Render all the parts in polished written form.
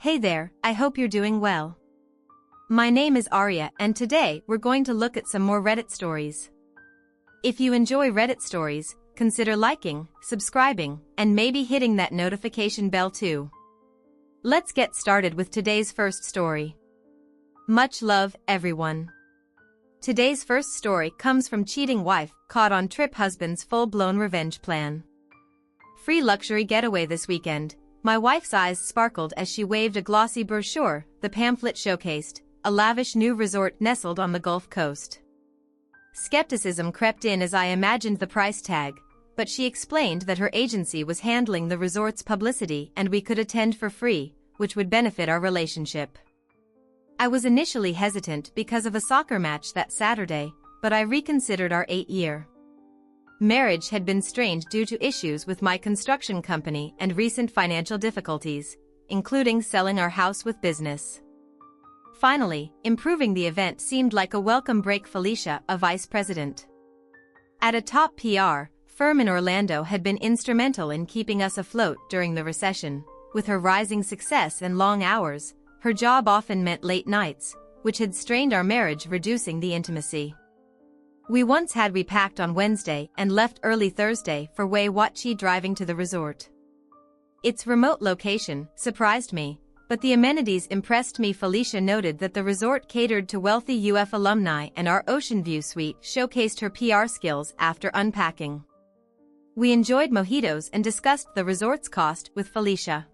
Hey there, I hope you're doing well. My name is Arya and today we're going to look at some more Reddit stories. If you enjoy Reddit stories, consider liking, subscribing, and maybe hitting that notification bell too. Let's get started with today's first story. Much love, everyone. Today's first story comes from cheating wife caught on trip husband's full-blown revenge plan. Free luxury getaway this weekend. My wife's eyes sparkled as she waved a glossy brochure. The pamphlet showcased a lavish new resort nestled on the Gulf Coast. Skepticism crept in as I imagined the price tag, but she explained that her agency was handling the resort's publicity and we could attend for free, which would benefit our relationship. I was initially hesitant because of a soccer match that Saturday, but I reconsidered our 8-year marriage had been strained due to issues with my construction company and recent financial difficulties, including selling our house with business. Finally, improving the event seemed like a welcome break. Felicia, a vice president at a top PR firm in Orlando, had been instrumental in keeping us afloat during the recession. With her rising success and long hours, her job often meant late nights, which had strained our marriage, reducing the intimacy we once had. We packed on Wednesday and left early Thursday for Watchee, driving to the resort. Its remote location surprised me, but the amenities impressed me. Felicia noted that the resort catered to wealthy UF alumni and our ocean view suite showcased her PR skills. After unpacking, we enjoyed mojitos and discussed the resort's cost with Felicia,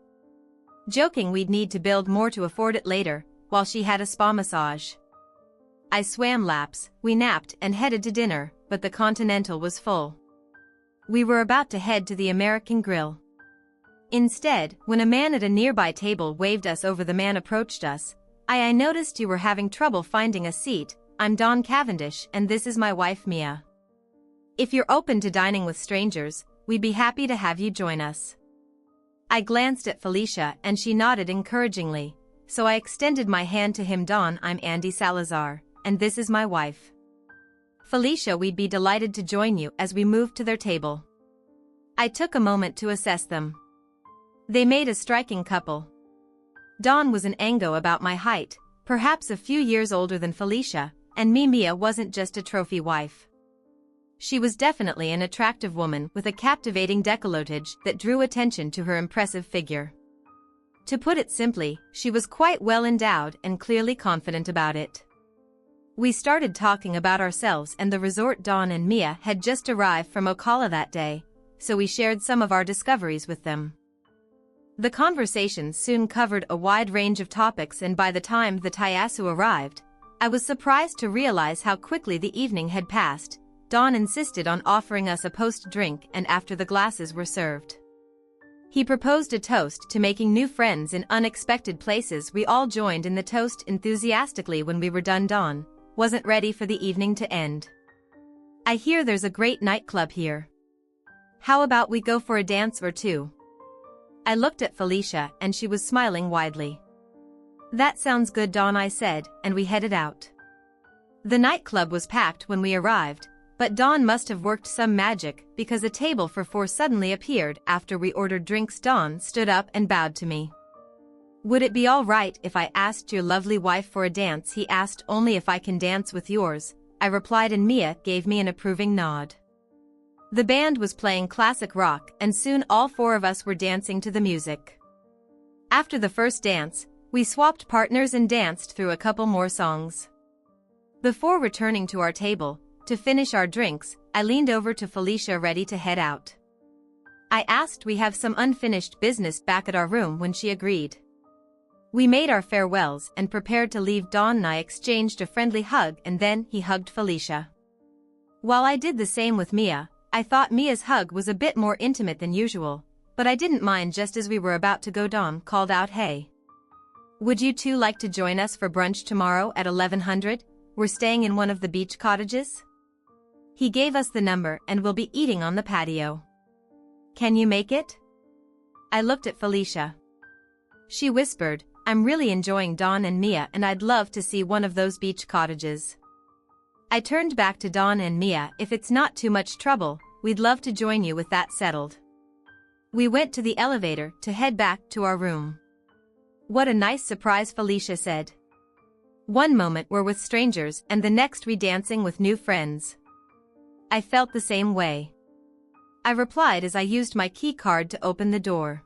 joking we'd need to build more to afford it later, while she had a spa massage. I swam laps, we napped and headed to dinner, but the Continental was full. We were about to head to the American Grill. Instead, when a man at a nearby table waved us over, the man approached us. I noticed you were having trouble finding a seat. I'm Don Cavendish and this is my wife Mia. If you're open to dining with strangers, we'd be happy to have you join us. I glanced at Felicia and she nodded encouragingly, so I extended my hand to him. Don, I'm Andy Salazar, and this is my wife Felicia. We'd be delighted to join you. As we moved to their table, I took a moment to assess them. They made a striking couple. Don was an ango about my height, perhaps a few years older than Felicia, and Mia wasn't just a trophy wife. She was definitely an attractive woman with a captivating décolletage that drew attention to her impressive figure. To put it simply, she was quite well endowed and clearly confident about it. We started talking about ourselves and the resort. Don and Mia had just arrived from Ocala that day, so we shared some of our discoveries with them. The conversation soon covered a wide range of topics, and by the time the Tayasu arrived, I was surprised to realize how quickly the evening had passed. Don insisted on offering us a post-drink, and after the glasses were served, he proposed a toast to making new friends in unexpected places. We all joined in the toast enthusiastically. When we were done, Don wasn't ready for the evening to end. I hear there's a great nightclub here. How about we go for a dance or two? I looked at Felicia and she was smiling widely. That sounds good, Don, I said, and we headed out. The nightclub was packed when we arrived, but Don must have worked some magic because a table for 4 suddenly appeared after we ordered drinks. Don stood up and bowed to me. Would it be all right if I asked your lovely wife for a dance? He asked. Only if I can dance with yours, I replied, and Mia gave me an approving nod. The band was playing classic rock and soon all 4 of us were dancing to the music. After the first dance, we swapped partners and danced through a couple more songs. Before returning to our table to finish our drinks, I leaned over to Felicia, ready to head out. I asked we have some unfinished business back at our room when she agreed. We made our farewells and prepared to leave. Don and I exchanged a friendly hug and then he hugged Felicia. While I did the same with Mia, I thought Mia's hug was a bit more intimate than usual, but I didn't mind. Just as we were about to go, Don called out, "Hey, would you two like to join us for brunch tomorrow at 1100? We're staying in one of the beach cottages." He gave us the number and we'll be eating on the patio. Can you make it? I looked at Felicia. She whispered, I'm really enjoying Don and Mia and I'd love to see one of those beach cottages. I turned back to Don and Mia. If it's not too much trouble, we'd love to join you with that settled. We went to the elevator to head back to our room. "What a nice surprise," Felicia said. "One moment we're with strangers and the next we dancing with new friends." I felt the same way. I replied as I used my key card to open the door.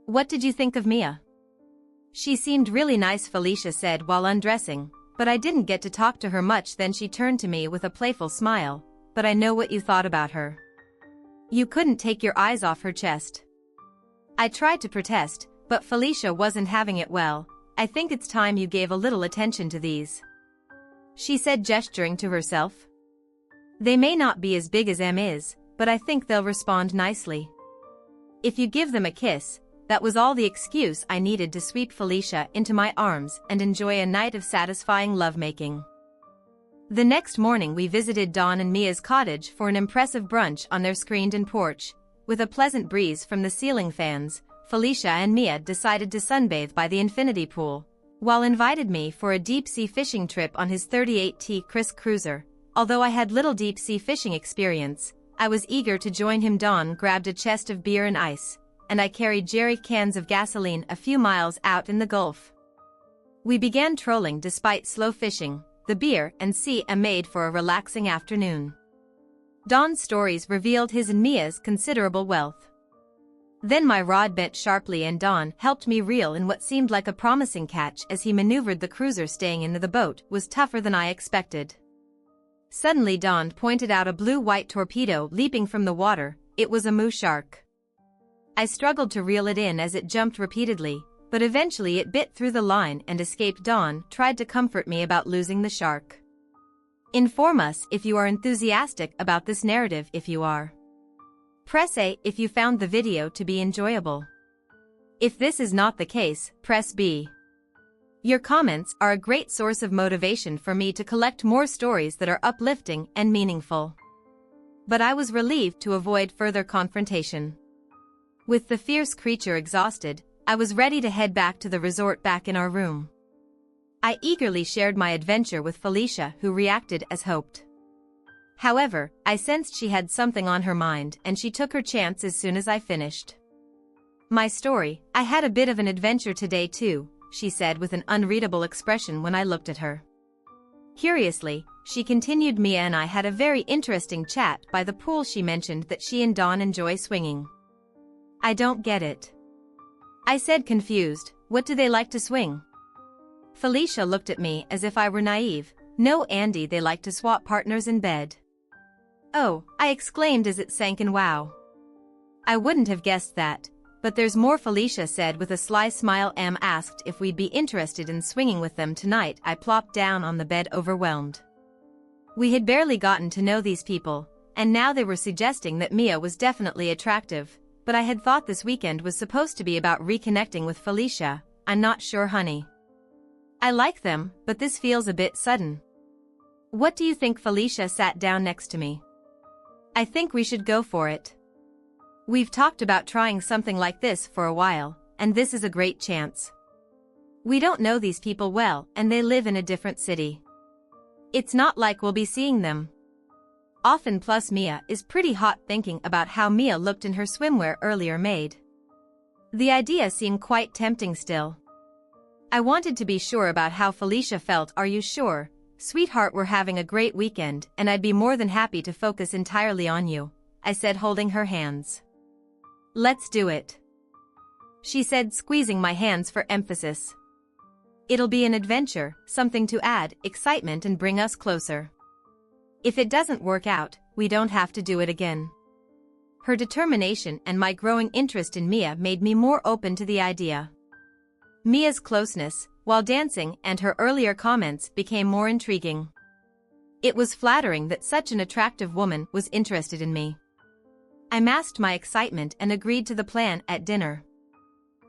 "What did you think of Mia?" "She seemed really nice," Felicia said while undressing, "but I didn't get to talk to her much." Then she turned to me with a playful smile. "But I know what you thought about her. You couldn't take your eyes off her chest." I tried to protest, but Felicia wasn't having it well. "I think it's time you gave a little attention to these," she said, gesturing to herself. "They may not be as big as M is, but I think they'll respond nicely. If you give them a kiss." That was all the excuse I needed to sweep Felicia into my arms and enjoy a night of satisfying lovemaking. The next morning we visited Dawn and Mia's cottage for an impressive brunch on their screened-in porch. With a pleasant breeze from the ceiling fans, Felicia and Mia decided to sunbathe by the infinity pool, while invited me for a deep-sea fishing trip on his 38T Chris cruiser. Although I had little deep-sea fishing experience, I was eager to join him. Dawn grabbed a chest of beer and ice, and I carried jerry cans of gasoline a few miles out in the Gulf. We began trolling despite slow fishing. The beer and sea made for a relaxing afternoon. Dawn's stories revealed his and Mia's considerable wealth. Then my rod bent sharply and Dawn helped me reel in what seemed like a promising catch as he maneuvered the cruiser. Staying in the boat was tougher than I expected. Suddenly Dawn pointed out a blue-white torpedo leaping from the water. It was a moo shark. I struggled to reel it in as it jumped repeatedly, but eventually it bit through the line and escaped. Dawn tried to comfort me about losing the shark. Inform us if you are enthusiastic about this narrative. If you are, press A if you found the video to be enjoyable. If this is not the case, press B. Your comments are a great source of motivation for me to collect more stories that are uplifting and meaningful. But I was relieved to avoid further confrontation. With the fierce creature exhausted, I was ready to head back to the resort. Back in our room, I eagerly shared my adventure with Felicia, who reacted as hoped. However, I sensed she had something on her mind and she took her chance as soon as I finished my story. "I had a bit of an adventure today too," she said with an unreadable expression when I looked at her. Curiously, she continued, "Mia and I had a very interesting chat by the pool. She mentioned that she and Dawn enjoy swinging." "I don't get it," I said, confused. "What do they like to swing?" Felicia looked at me as if I were naive. "No, Andy, they like to swap partners in bed." "Oh," I exclaimed as it sank in. "Wow. I wouldn't have guessed that. But there's more," Felicia said with a sly smile. "Em asked if we'd be interested in swinging with them tonight." I plopped down on the bed, overwhelmed. We had barely gotten to know these people, and now they were suggesting that Mia was definitely attractive. But I had thought this weekend was supposed to be about reconnecting with Felicia. "I'm not sure, honey. I like them, but this feels a bit sudden." "What do you think?" Felicia sat down next to me. "I think we should go for it. We've talked about trying something like this for a while, and this is a great chance. We don't know these people well, and they live in a different city. It's not like we'll be seeing them often. Plus Mia is pretty hot." Thinking about how Mia looked in her swimwear earlier made the idea seem quite tempting still. I wanted to be sure about how Felicia felt. "Are you sure, sweetheart? We're having a great weekend and I'd be more than happy to focus entirely on you," I said, holding her hands. "Let's do it," she said, squeezing my hands for emphasis. "It'll be an adventure, something to add excitement and bring us closer. If it doesn't work out, we don't have to do it again." Her determination and my growing interest in Mia made me more open to the idea. Mia's closeness, while dancing, and her earlier comments became more intriguing. It was flattering that such an attractive woman was interested in me. I masked my excitement and agreed to the plan. At dinner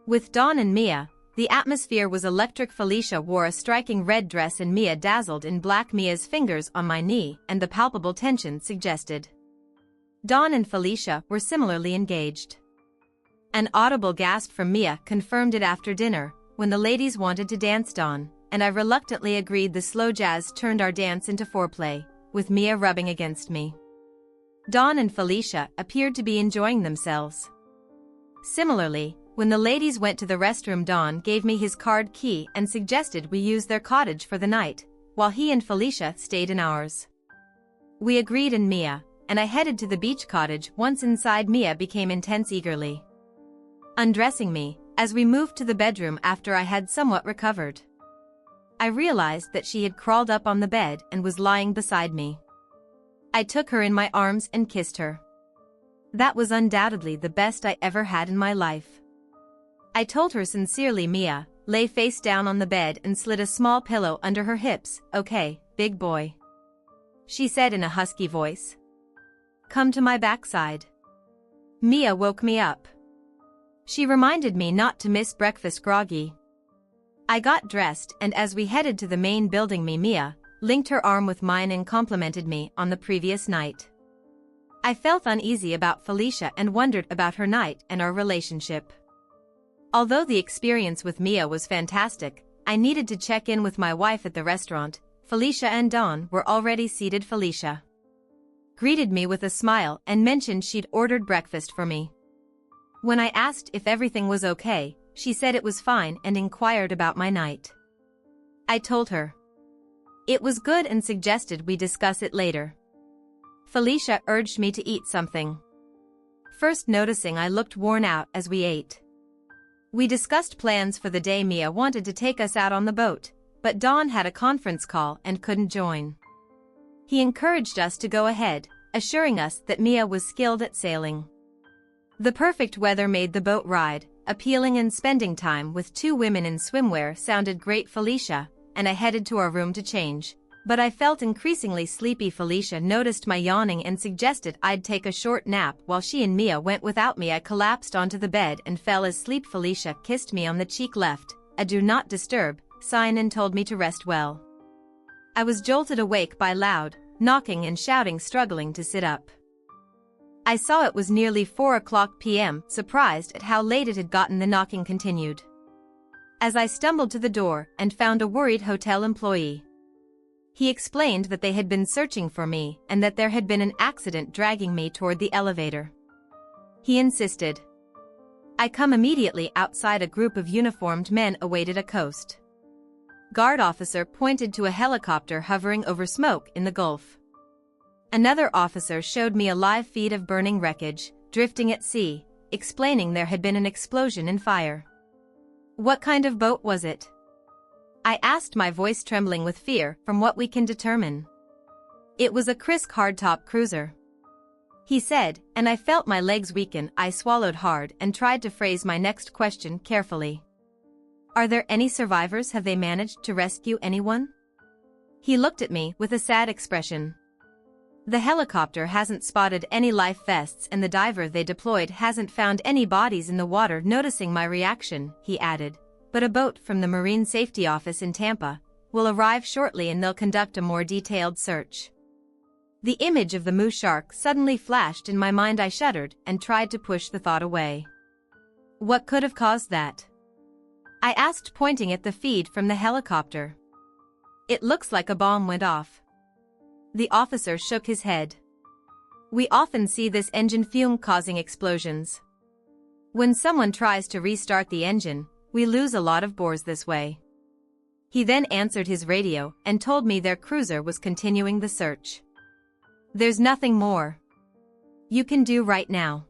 with Dawn and Mia, the atmosphere was electric. Felicia wore a striking red dress and Mia dazzled in black. Mia's fingers on my knee and the palpable tension suggested Dawn and Felicia were similarly engaged. An audible gasp from Mia confirmed it. After dinner, when the ladies wanted to dance, Dawn and I reluctantly agreed. The slow jazz turned our dance into foreplay, with Mia rubbing against me. Dawn and Felicia appeared to be enjoying themselves. Similarly, When the ladies went to the restroom, Don gave me his card key and suggested we use their cottage for the night, while he and Felicia stayed in ours. We agreed, and I headed to the beach cottage. Once inside, Mia became intense, eagerly undressing me as we moved to the bedroom after I had somewhat recovered. I realized that she had crawled up on the bed and was lying beside me. I took her in my arms and kissed her. That was undoubtedly the best I ever had in my life. I told her sincerely. Mia lay face down on the bed and slid a small pillow under her hips. "Okay, big boy," she said in a husky voice. "Come to my backside." Mia woke me up. She reminded me not to miss breakfast. Groggy, I got dressed, and as we headed to the main building, Mia linked her arm with mine and complimented me on the previous night. I felt uneasy about Felicia and wondered about her night and our relationship. Although the experience with Mia was fantastic, I needed to check in with my wife at the restaurant. Felicia and Dawn were already seated. Felicia greeted me with a smile and mentioned she'd ordered breakfast for me. When I asked if everything was okay, she said it was fine and inquired about my night. I told her it was good and suggested we discuss it later. Felicia urged me to eat something first, noticing I looked worn out as we ate. We discussed plans for the day. Mia wanted to take us out on the boat, but Dawn had a conference call and couldn't join. He encouraged us to go ahead, assuring us that Mia was skilled at sailing. The perfect weather made the boat ride appealing, and spending time with two women in swimwear sounded great. Felicia and I headed to our room to change, but I felt increasingly sleepy. Felicia noticed my yawning and suggested I'd take a short nap while she and Mia went without me. I collapsed onto the bed and fell asleep. Felicia kissed me on the cheek, left a do not disturb sign, and told me to rest well. I was jolted awake by loud knocking and shouting, struggling to sit up. I saw it was nearly 4:00 p.m., surprised at how late it had gotten. The knocking continued as I stumbled to the door and found a worried hotel employee. He explained that they had been searching for me and that there had been an accident dragging me toward the elevator. He insisted I come immediately. Outside, a group of uniformed men awaited. A coast guard officer pointed to a helicopter hovering over smoke in the Gulf. Another officer showed me a live feed of burning wreckage drifting at sea, explaining there had been an explosion and fire. "What kind of boat was it?" I asked, my voice trembling with fear. "From what we can determine, it was a Krisk hardtop cruiser," he said, and I felt my legs weaken. I swallowed hard and tried to phrase my next question carefully. "Are there any survivors? Have they managed to rescue anyone?" He looked at me with a sad expression. "The helicopter hasn't spotted any life vests, and the diver they deployed hasn't found any bodies in the water." Noticing my reaction, he added, "But a boat from the Marine Safety Office in Tampa will arrive shortly and they'll conduct a more detailed search." The image of the moose shark suddenly flashed in my mind. I shuddered and tried to push the thought away. "What could have caused that?" I asked, pointing at the feed from the helicopter. "It looks like a bomb went off." The officer shook his head. "We often see this engine fume causing explosions. When someone tries to restart the engine, we lose a lot of bores this way." He then answered his radio and told me their cruiser was continuing the search. "There's nothing more you can do right now.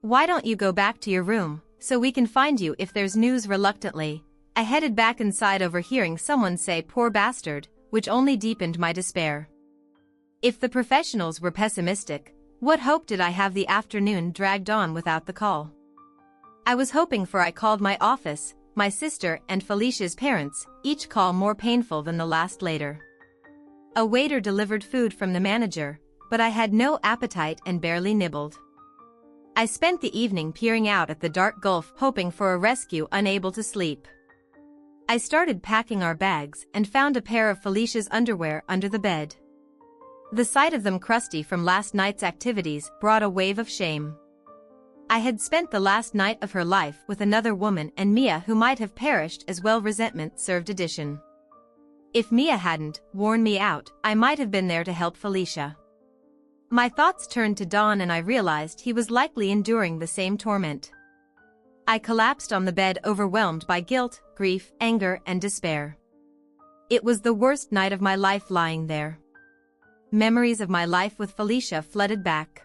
Why don't you go back to your room so we can find you if there's news?" Reluctantly, I headed back inside, overhearing someone say "poor bastard," which only deepened my despair. If the professionals were pessimistic, what hope did I have? The afternoon dragged on without the call I was hoping for. I called my office, my sister, and Felicia's parents, each call more painful than the last. Later, a waiter delivered food from the manager, but I had no appetite and barely nibbled. I spent the evening peering out at the dark Gulf, hoping for a rescue, unable to sleep. I started packing our bags and found a pair of Felicia's underwear under the bed. The sight of them, crusty from last night's activities, brought a wave of shame. I had spent the last night of her life with another woman, and Mia, who might have perished as well. Resentment served addition. If Mia hadn't worn me out, I might have been there to help Felicia. My thoughts turned to Don, and I realized he was likely enduring the same torment. I collapsed on the bed, overwhelmed by guilt, grief, anger, and despair. It was the worst night of my life lying there. Memories of my life with Felicia flooded back.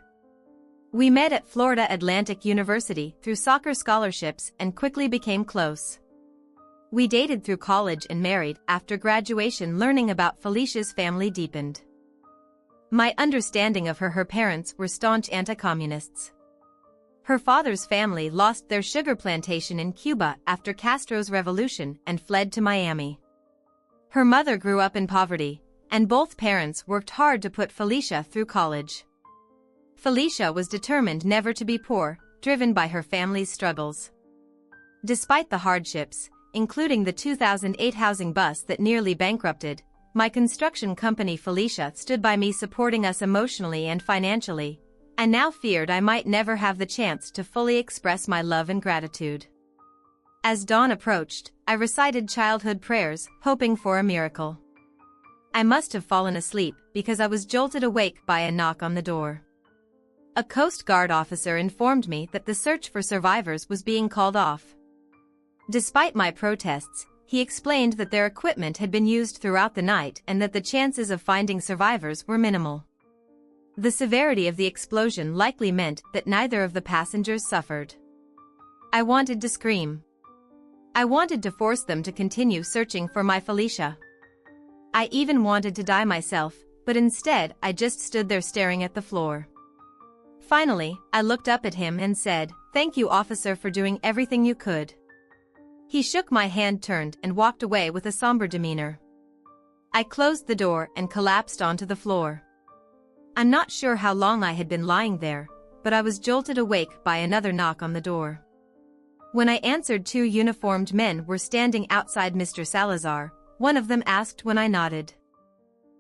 We met at Florida Atlantic University through soccer scholarships and quickly became close. We dated through college and married after graduation. Learning about Felicia's family deepened my understanding of her. Her parents were staunch anti-communists. Her father's family lost their sugar plantation in Cuba after Castro's revolution and fled to Miami. Her mother grew up in poverty, and both parents worked hard to put Felicia through college. Felicia was determined never to be poor, driven by her family's struggles. Despite the hardships, including the 2008 housing bust that nearly bankrupted my construction company, Felicia stood by me, supporting us emotionally and financially, and now feared I might never have the chance to fully express my love and gratitude. As dawn approached, I recited childhood prayers, hoping for a miracle. I must have fallen asleep because I was jolted awake by a knock on the door. A Coast Guard officer informed me that the search for survivors was being called off. Despite my protests, he explained that their equipment had been used throughout the night and that the chances of finding survivors were minimal. The severity of the explosion likely meant that neither of the passengers suffered. I wanted to scream. I wanted to force them to continue searching for my Felicia. I even wanted to die myself, but instead I just stood there staring at the floor. Finally, I looked up at him and said, "Thank you, officer, for doing everything you could." He shook my hand, turned, and walked away with a somber demeanor. I closed the door and collapsed onto the floor. I'm not sure how long I had been lying there, but I was jolted awake by another knock on the door. When I answered, two uniformed men were standing outside. "Mr. Salazar," one of them asked when I nodded.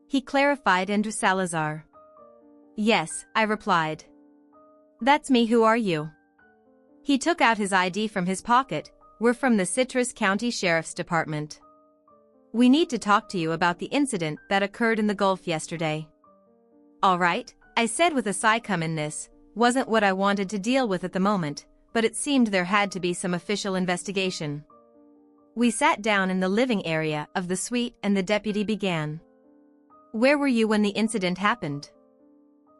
He clarified, "Andrew Salazar." "Yes," I replied. "That's me. Who are you?" He took out his ID from his pocket. "We're from the Citrus County Sheriff's Department. We need to talk to you about the incident that occurred in the Gulf yesterday." "All right," I said with a sigh. Come in, this wasn't what I wanted to deal with at the moment, but it seemed there had to be some official investigation. We sat down in the living area of the suite and the deputy began. "Where were you when the incident happened?"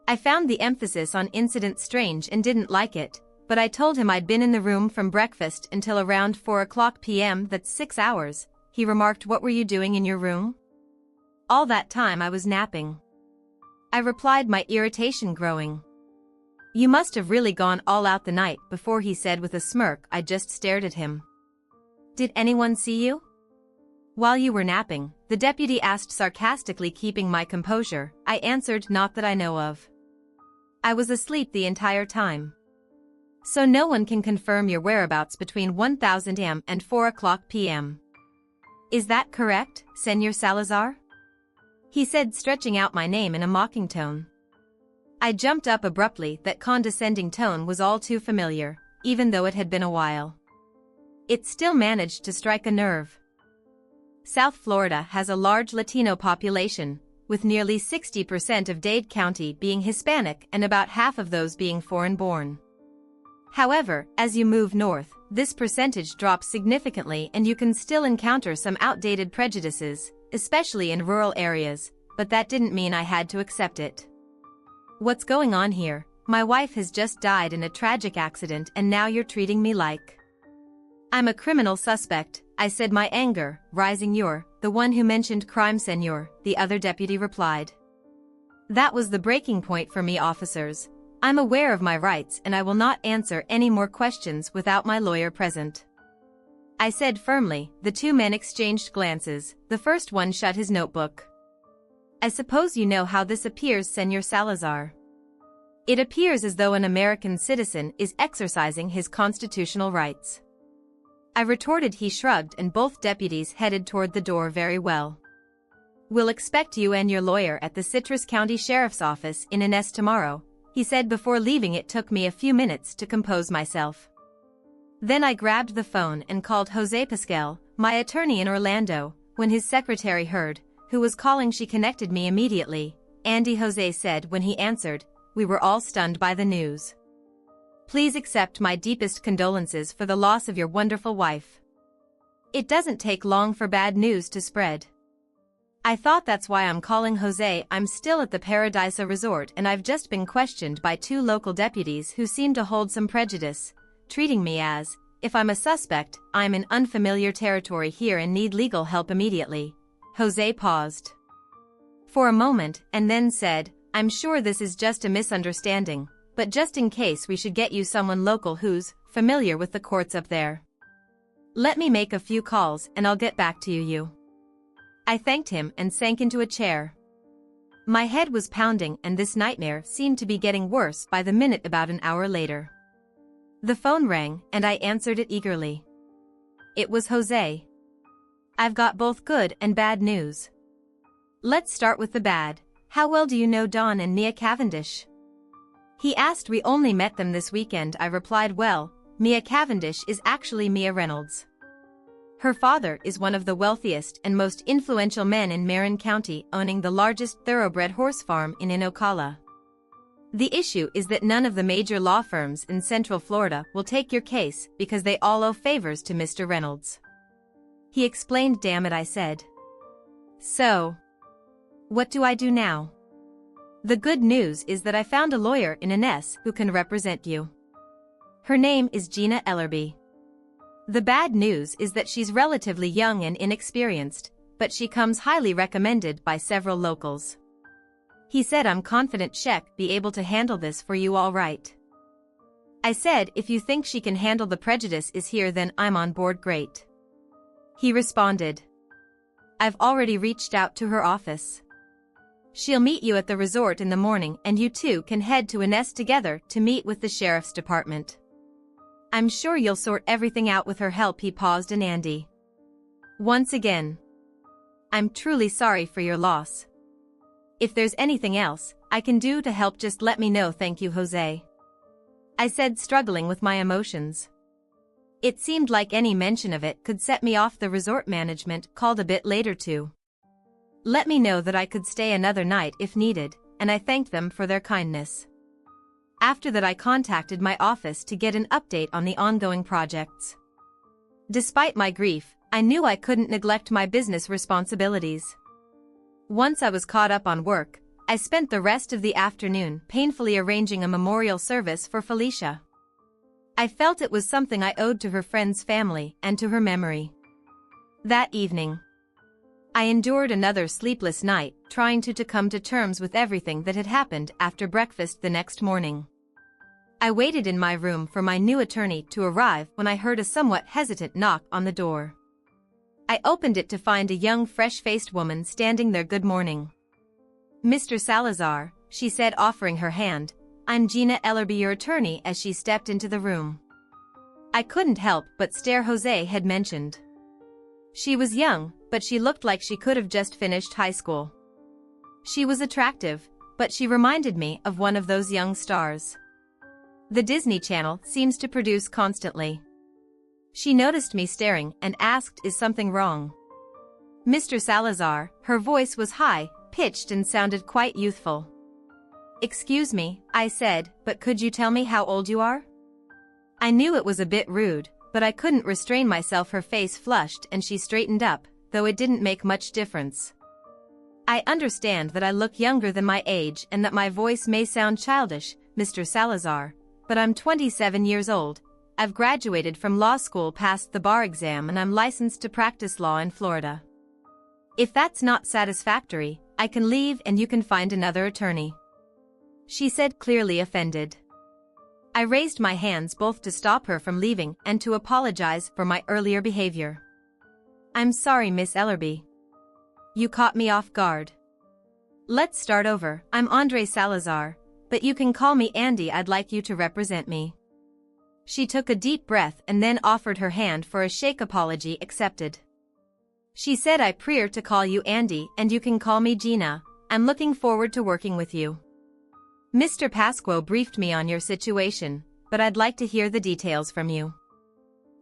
I found the emphasis on incident strange and didn't like it, but I told him I'd been in the room from breakfast until around 4 p.m. "That's 6 hours, he remarked. "What were you doing in your room?" "All that time I was napping," I replied, my irritation growing. "You must have really gone all out the night before," he said with a smirk. I just stared at him. "Did anyone see you while you were napping?" the deputy asked sarcastically. Keeping my composure, I answered, "Not that I know of. I was asleep the entire time." "So no one can confirm your whereabouts between 1000 am and 4 p.m. Is that correct, Senor Salazar?" he said, stretching out my name in a mocking tone. I jumped up abruptly. That condescending tone was all too familiar, even though it had been a while. It still managed to strike a nerve. South Florida has a large Latino population, with nearly 60% of Dade County being Hispanic and about half of those being foreign-born. However, as you move north, this percentage drops significantly and you can still encounter some outdated prejudices, especially in rural areas, but that didn't mean I had to accept it. "What's going on here? My wife has just died in a tragic accident and now you're treating me like I'm a criminal suspect," I said, my anger rising. "You're the one who mentioned crime, senor," the other deputy replied. "That was the breaking point for me, officers. I'm aware of my rights and I will not answer any more questions without my lawyer present," I said firmly. The two men exchanged glances. The first one shut his notebook. "I suppose you know how this appears, Senor Salazar. It appears as though an American citizen is exercising his constitutional rights," I retorted. He shrugged and both deputies headed toward the door. "Very well. We'll expect you and your lawyer at the Citrus County Sheriff's Office in Inez tomorrow," he said before leaving. It took me a few minutes to compose myself. Then I grabbed the phone and called Jose Pascal, my attorney in Orlando. When his secretary heard who was calling, she connected me immediately. "Andy," Jose said when he answered. We were all stunned by the news. Please accept my deepest condolences for the loss of your wonderful wife. It doesn't take long for bad news to spread. I thought that's why I'm calling Jose. I'm still at the Paradisa Resort and I've just been questioned by 2 local deputies who seem to hold some prejudice, treating me as, if I'm a suspect, I'm in unfamiliar territory here and need legal help immediately. Jose paused for a moment and then said, I'm sure this is just a misunderstanding, but just in case we should get you someone local who's familiar with the courts up there. Let me make a few calls and I'll get back to you. I thanked him and sank into a chair. My head was pounding and this nightmare seemed to be getting worse by the minute. About an hour later, the phone rang and I answered it eagerly. It was Jose. I've got both good and bad news. Let's start with the bad. How well do you know Don and Mia Cavendish? He asked. We only met them this weekend, I replied. Well, Mia Cavendish is actually Mia Reynolds. Her father is one of the wealthiest and most influential men in Marin County, owning the largest thoroughbred horse farm in Ocala. The issue is that none of the major law firms in Central Florida will take your case because they all owe favors to Mr. Reynolds. He explained. Damn it, I said. So, what do I do now? The good news is that I found a lawyer in Ines who can represent you. Her name is Gina Ellerby. The bad news is that she's relatively young and inexperienced, but she comes highly recommended by several locals. He said I'm confident she'll be able to handle this for you all right. I said if you think she can handle the prejudice is here then I'm on board. Great. He responded. I've already reached out to her office. She'll meet you at the resort in the morning and you two can head to Ines together to meet with the sheriff's department. I'm sure you'll sort everything out with her help. He paused and Andy. Once again. I'm truly sorry for your loss. If there's anything else I can do to help just let me know. Thank you, Jose. I said, struggling with my emotions. It seemed like any mention of it could set me off. The resort management called a bit later to let me know that I could stay another night if needed, and I thanked them for their kindness. After that I contacted my office to get an update on the ongoing projects. Despite my grief, I knew I couldn't neglect my business responsibilities. Once I was caught up on work, I spent the rest of the afternoon painfully arranging a memorial service for Felicia. I felt it was something I owed to her friend's family and to her memory. That evening, I endured another sleepless night, trying to come to terms with everything that had happened. After breakfast the next morning, I waited in my room for my new attorney to arrive when I heard a somewhat hesitant knock on the door. I opened it to find a young, fresh-faced woman standing there. Good morning, Mr. Salazar, she said, offering her hand. I'm Gina Ellerby, your attorney, as she stepped into the room. I couldn't help but stare. Jose had mentioned she was young, but she looked like she could have just finished high school. She was attractive, but she reminded me of one of those young stars the Disney Channel seems to produce constantly. She noticed me staring and asked, is something wrong? Mr. Salazar, her voice was high-pitched and sounded quite youthful. Excuse me, I said, but could you tell me how old you are? I knew it was a bit rude, but I couldn't restrain myself. Her face flushed and she straightened up, though it didn't make much difference. I understand that I look younger than my age and that my voice may sound childish, Mr. Salazar, but I'm 27 years old. I've graduated from law school, passed the bar exam, and I'm licensed to practice law in Florida. If that's not satisfactory, I can leave and you can find another attorney, she said, clearly offended. I raised my hands both to stop her from leaving and to apologize for my earlier behavior. I'm sorry, Miss Ellerby. You caught me off guard. Let's start over. I'm Andre Salazar, but you can call me Andy. I'd like you to represent me. She took a deep breath and then offered her hand for a shake. Apology accepted. She said, I prefer to call you Andy and you can call me Gina. I'm looking forward to working with you. Mr. Pasquo briefed me on your situation, but I'd like to hear the details from you.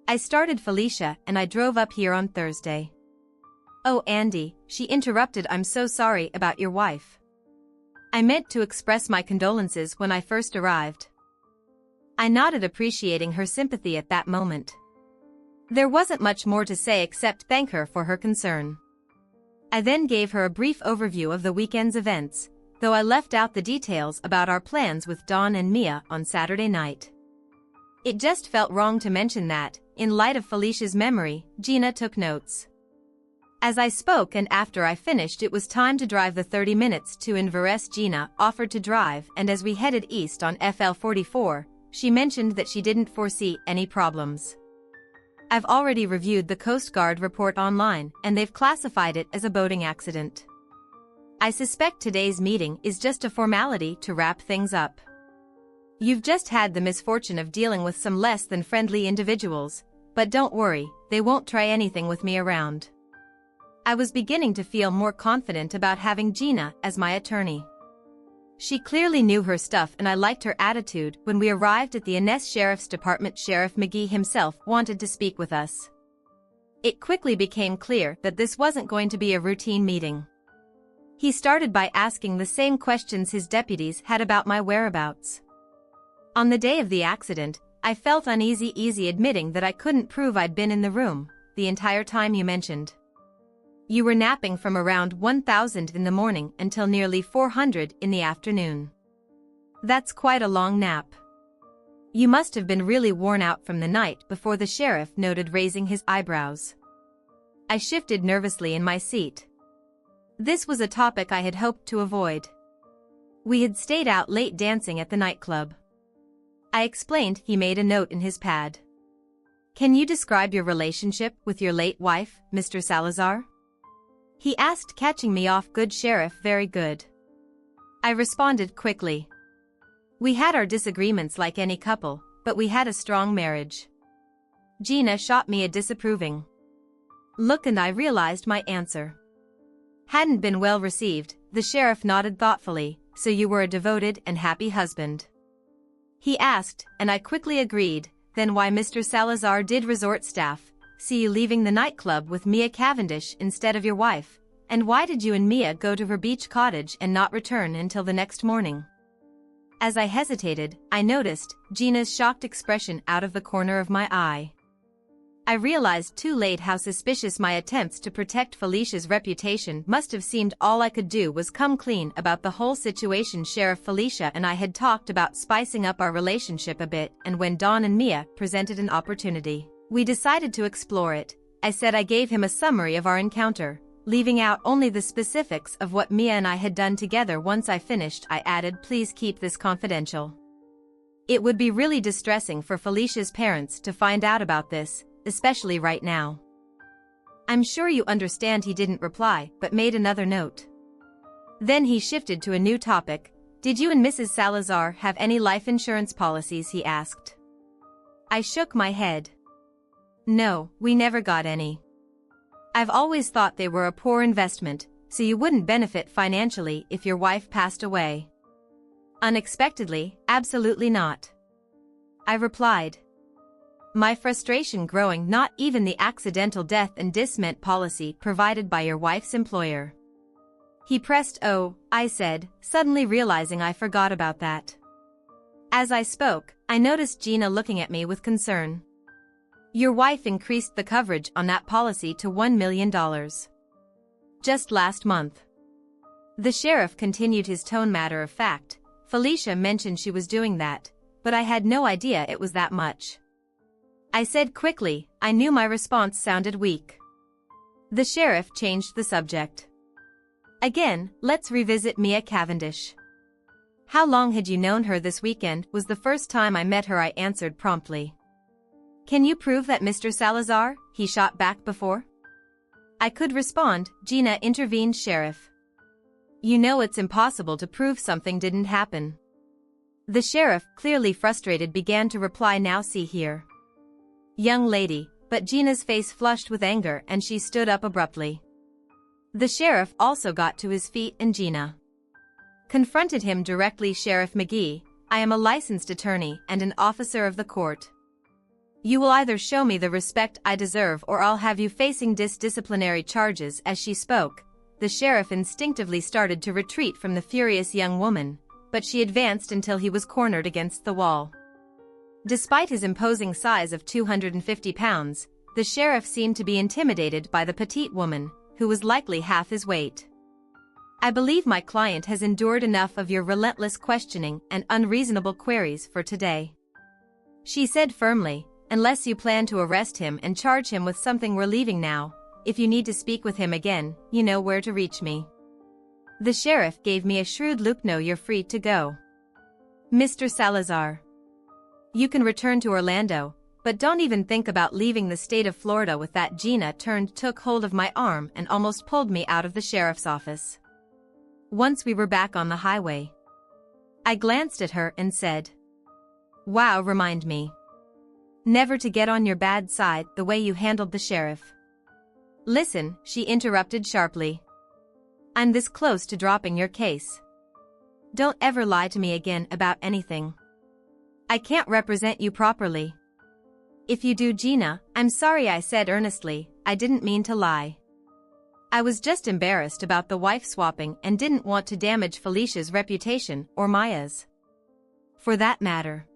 I started Felicia and I drove up here on Thursday. Oh, Andy, she interrupted, I'm so sorry about your wife. I meant to express my condolences when I first arrived. I nodded, appreciating her sympathy at that moment. There wasn't much more to say except thank her for her concern. I then gave her a brief overview of the weekend's events, though I left out the details about our plans with Dawn and Mia on Saturday night. It just felt wrong to mention that, in light of Felicia's memory. Gina took notes. As I spoke and after I finished, it was time to drive the 30 minutes to Inverness. Gina offered to drive, and as we headed east on FL 44, she mentioned that she didn't foresee any problems. I've already reviewed the Coast Guard report online, and they've classified it as a boating accident. I suspect today's meeting is just a formality to wrap things up. You've just had the misfortune of dealing with some less than friendly individuals, but don't worry, they won't try anything with me around. I was beginning to feel more confident about having Gina as my attorney. She clearly knew her stuff, and I liked her attitude. When we arrived at the Inverness Sheriff's Department, Sheriff McGee himself wanted to speak with us. It quickly became clear that this wasn't going to be a routine meeting. He started by asking the same questions his deputies had about my whereabouts. On the day of the accident, I felt uneasy admitting that I couldn't prove I'd been in the room the entire time you mentioned. You were napping from around 1000 in the morning until nearly 400 in the afternoon. That's quite a long nap. You must have been really worn out from the night before, the sheriff noted, raising his eyebrows. I shifted nervously in my seat. This was a topic I had hoped to avoid. We had stayed out late dancing at the nightclub. I explained. He made a note in his pad. Can you describe your relationship with your late wife, Mr. Salazar? He asked, catching me off guard. Sheriff, very good. I responded quickly. We had our disagreements like any couple, but we had a strong marriage. Gina shot me a disapproving look, and I realized my answer hadn't been well received. The sheriff nodded thoughtfully. So you were a devoted and happy husband? He asked, and I quickly agreed. Then why, Mr. Salazar, did resort staff see you leaving the nightclub with Mia Cavendish instead of your wife? And why did you and Mia go to her beach cottage and not return until the next morning? As I hesitated, I noticed Gina's shocked expression out of the corner of my eye. I realized too late how suspicious my attempts to protect Felicia's reputation must have seemed. All I could do was come clean about the whole situation. Sheriff, Felicia and I had talked about spicing up our relationship a bit, and when Dawn and Mia presented an opportunity, we decided to explore it. I said. I gave him a summary of our encounter, leaving out only the specifics of what Mia and I had done together. Once I finished, I added, please keep this confidential. It would be really distressing for Felicia's parents to find out about this, especially right now. I'm sure you understand. He didn't reply, but made another note. Then he shifted to a new topic. Did you and Mrs. Salazar have any life insurance policies? He asked. I shook my head. No, we never got any. I've always thought they were a poor investment, so you wouldn't benefit financially if your wife passed away. Unexpectedly, absolutely not. I replied, my frustration growing. Not even the accidental death and disment policy provided by your wife's employer. He pressed. Oh, I said, suddenly realizing I forgot about that. As I spoke, I noticed Gina looking at me with concern. Your wife increased the coverage on that policy to $1 million. Just last month. The sheriff continued, his tone matter of fact. Felicia mentioned she was doing that, but I had no idea it was that much. I said quickly. I knew my response sounded weak. The sheriff changed the subject. Again, let's revisit Mia Cavendish. How long had you known her? This weekend was the first time I met her, I answered promptly. Can you prove that, Mr. Salazar? He shot back. Before I could respond, Gina intervened. Sheriff, you know it's impossible to prove something didn't happen. The sheriff, clearly frustrated, began to reply. Now see here, young lady, but Gina's face flushed with anger and she stood up abruptly. The sheriff also got to his feet and Gina confronted him directly. Sheriff McGee, I am a licensed attorney and an officer of the court. You will either show me the respect I deserve or I'll have you facing disciplinary charges. As she spoke, the sheriff instinctively started to retreat from the furious young woman, but she advanced until he was cornered against the wall. Despite his imposing size of 250 pounds, the sheriff seemed to be intimidated by the petite woman, who was likely half his weight. "I believe my client has endured enough of your relentless questioning and unreasonable queries for today," she said firmly. "Unless you plan to arrest him and charge him with something, we're leaving now. If you need to speak with him again, you know where to reach me." The sheriff gave me a shrewd look. "No, you're free to go, Mr. Salazar. You can return to Orlando, but don't even think about leaving the state of Florida with that." Gina took hold of my arm and almost pulled me out of the sheriff's office. Once we were back on the highway, I glanced at her and said, "Wow, remind me never to get on your bad side the way you handled the sheriff." "Listen," she interrupted sharply. "I'm this close to dropping your case. Don't ever lie to me again about anything. I can't represent you properly." "If you do, Gina, I'm sorry," I said earnestly. "I didn't mean to lie. I was just embarrassed about the wife swapping and didn't want to damage Felicia's reputation or Maya's. For that matter,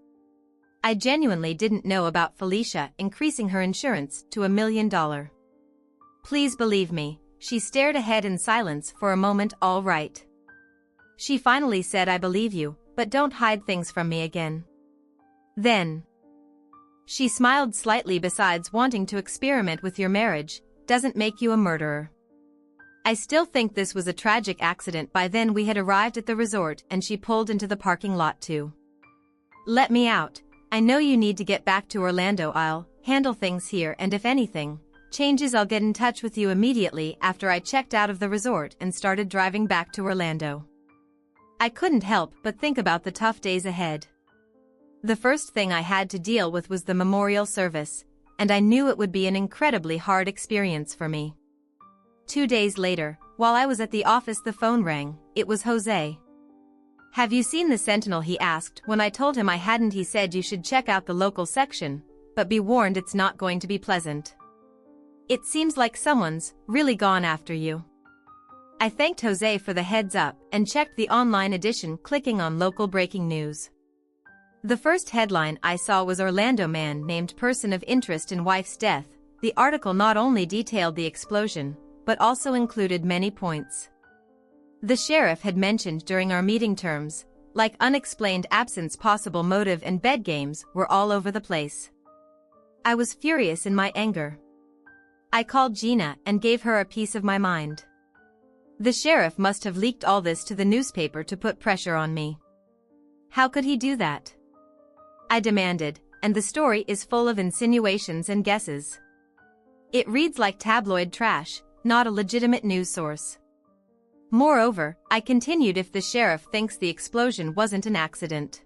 I genuinely didn't know about Felicia increasing her insurance to $1 million. Please believe me." She stared ahead in silence for a moment. "All right," she finally said, "I believe you, but don't hide things from me again." Then she smiled slightly. "Besides, wanting to experiment with your marriage doesn't make you a murderer. I still think this was a tragic accident." By then we had arrived at the resort and she pulled into the parking lot to let me out. "I know you need to get back to Orlando. I'll handle things here, and if anything changes, I'll get in touch with you immediately." After I checked out of the resort and started driving back to Orlando, I couldn't help but think about the tough days ahead. The first thing I had to deal with was the memorial service, and I knew it would be an incredibly hard experience for me. 2 days later, while I was at the office, the phone rang. It was Jose. "Have you seen the Sentinel?" he asked. When I told him I hadn't, he said, "You should check out the local section, but be warned, it's not going to be pleasant. It seems like someone's really gone after you." I thanked Jose for the heads up and checked the online edition, clicking on local breaking news. The first headline I saw was "Orlando man named person of interest in wife's death." The article not only detailed the explosion, but also included many points the sheriff had mentioned during our meeting. Terms like unexplained absence, possible motive, and bed games were all over the place. I was furious in my anger. I called Gina and gave her a piece of my mind. The sheriff must have leaked all this to the newspaper to put pressure on me. How could he do that? I demanded, and the story is full of insinuations and guesses. It reads like tabloid trash, not a legitimate news source. Moreover, I continued, if the sheriff thinks the explosion wasn't an accident,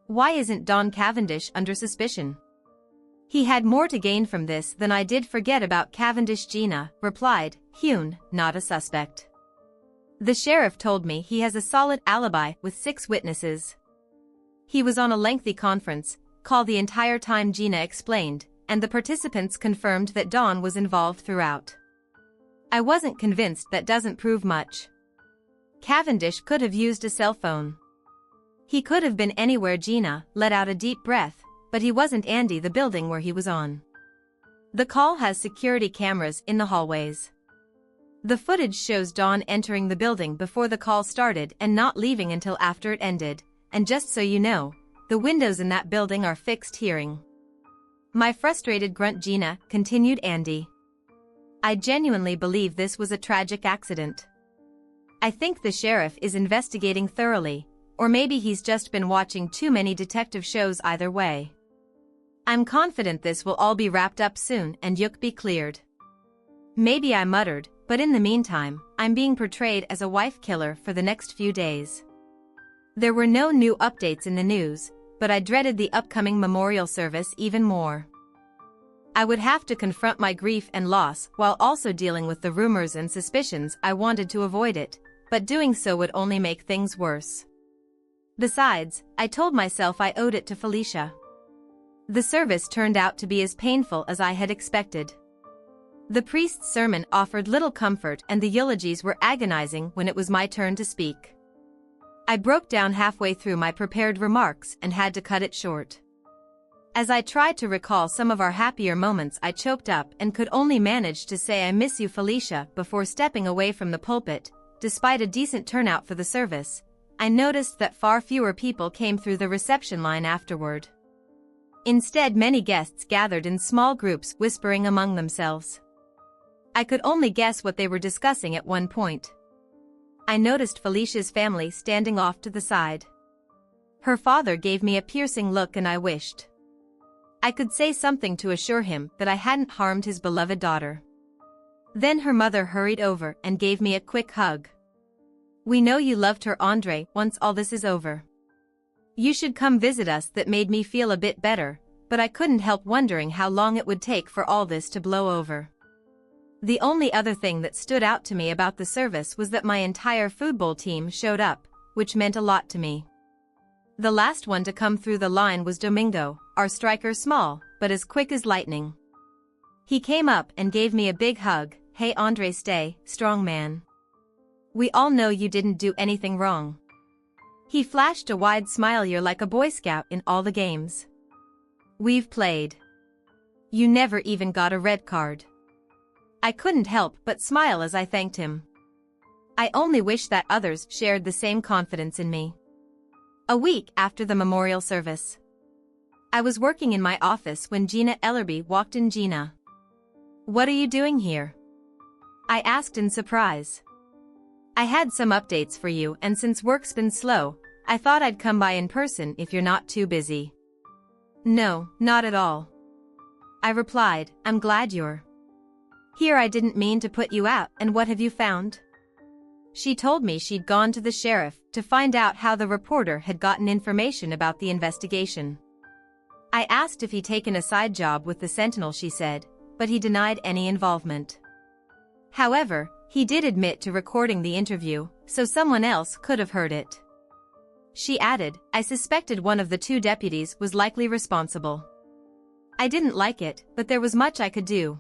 why isn't Don Cavendish under suspicion? He had more to gain from this than I did. Forget about Cavendish, Gina replied. Hune, not a suspect. The sheriff told me he has a solid alibi with 6 witnesses. He was on a lengthy conference call the entire time, Gina explained, and the participants confirmed that Don was involved throughout. I wasn't convinced. That doesn't prove much. Cavendish could have used a cell phone. He could have been anywhere. Gina let out a deep breath, but he wasn't. Andy, the building where he was on the call has security cameras in the hallways. The footage shows Don entering the building before the call started and not leaving until after it ended, and just so you know, the windows in that building are fixed hearing. My frustrated grunt. Gina continued. Andy, I genuinely believe this was a tragic accident. I think the sheriff is investigating thoroughly, or maybe he's just been watching too many detective shows. Either way, I'm confident this will all be wrapped up soon and Yuk be cleared. Maybe, I muttered, but in the meantime, I'm being portrayed as a wife killer for the next few days. There were no new updates in the news, but I dreaded the upcoming memorial service even more. I would have to confront my grief and loss while also dealing with the rumors and suspicions. I wanted to avoid it, but doing so would only make things worse. Besides, I told myself I owed it to Felicia. The service turned out to be as painful as I had expected. The priest's sermon offered little comfort and the eulogies were agonizing when it was my turn to speak. I broke down halfway through my prepared remarks and had to cut it short. As I tried to recall some of our happier moments, I choked up and could only manage to say "I miss you, Felicia" before stepping away from the pulpit. Despite a decent turnout for the service, I noticed that far fewer people came through the reception line afterward. Instead, many guests gathered in small groups, whispering among themselves. I could only guess what they were discussing at one point. I noticed Felicia's family standing off to the side. Her father gave me a piercing look, and I wished I could say something to assure him that I hadn't harmed his beloved daughter. Then her mother hurried over and gave me a quick hug. "We know you loved her, Andre, once all this is over. You should come visit us." That made me feel a bit better, but I couldn't help wondering how long it would take for all this to blow over. The only other thing that stood out to me about the service was that my entire football team showed up, which meant a lot to me. The last one to come through the line was Domingo, our striker, small, but as quick as lightning. He came up and gave me a big hug. "Hey Andre, stay strong, man. We all know you didn't do anything wrong." He flashed a wide smile. "You're like a Boy Scout in all the games we've played. You never even got a red card." I couldn't help but smile as I thanked him. I only wish that others shared the same confidence in me. A week after the memorial service, I was working in my office when Gina Ellerby walked in. "Gina, what are you doing here?" I asked in surprise. "I had some updates for you, and since work's been slow, I thought I'd come by in person if you're not too busy." "No, not at all," I replied. "I'm glad you're here. I didn't mean to put you out." "And what have you found?" She told me she'd gone to the sheriff to find out how the reporter had gotten information about the investigation. I asked if he'd taken a side job with the Sentinel, she said, but he denied any involvement. However, he did admit to recording the interview, so someone else could have heard it. She added, "I suspected one of the two deputies was likely responsible." I didn't like it, but there was much I could do.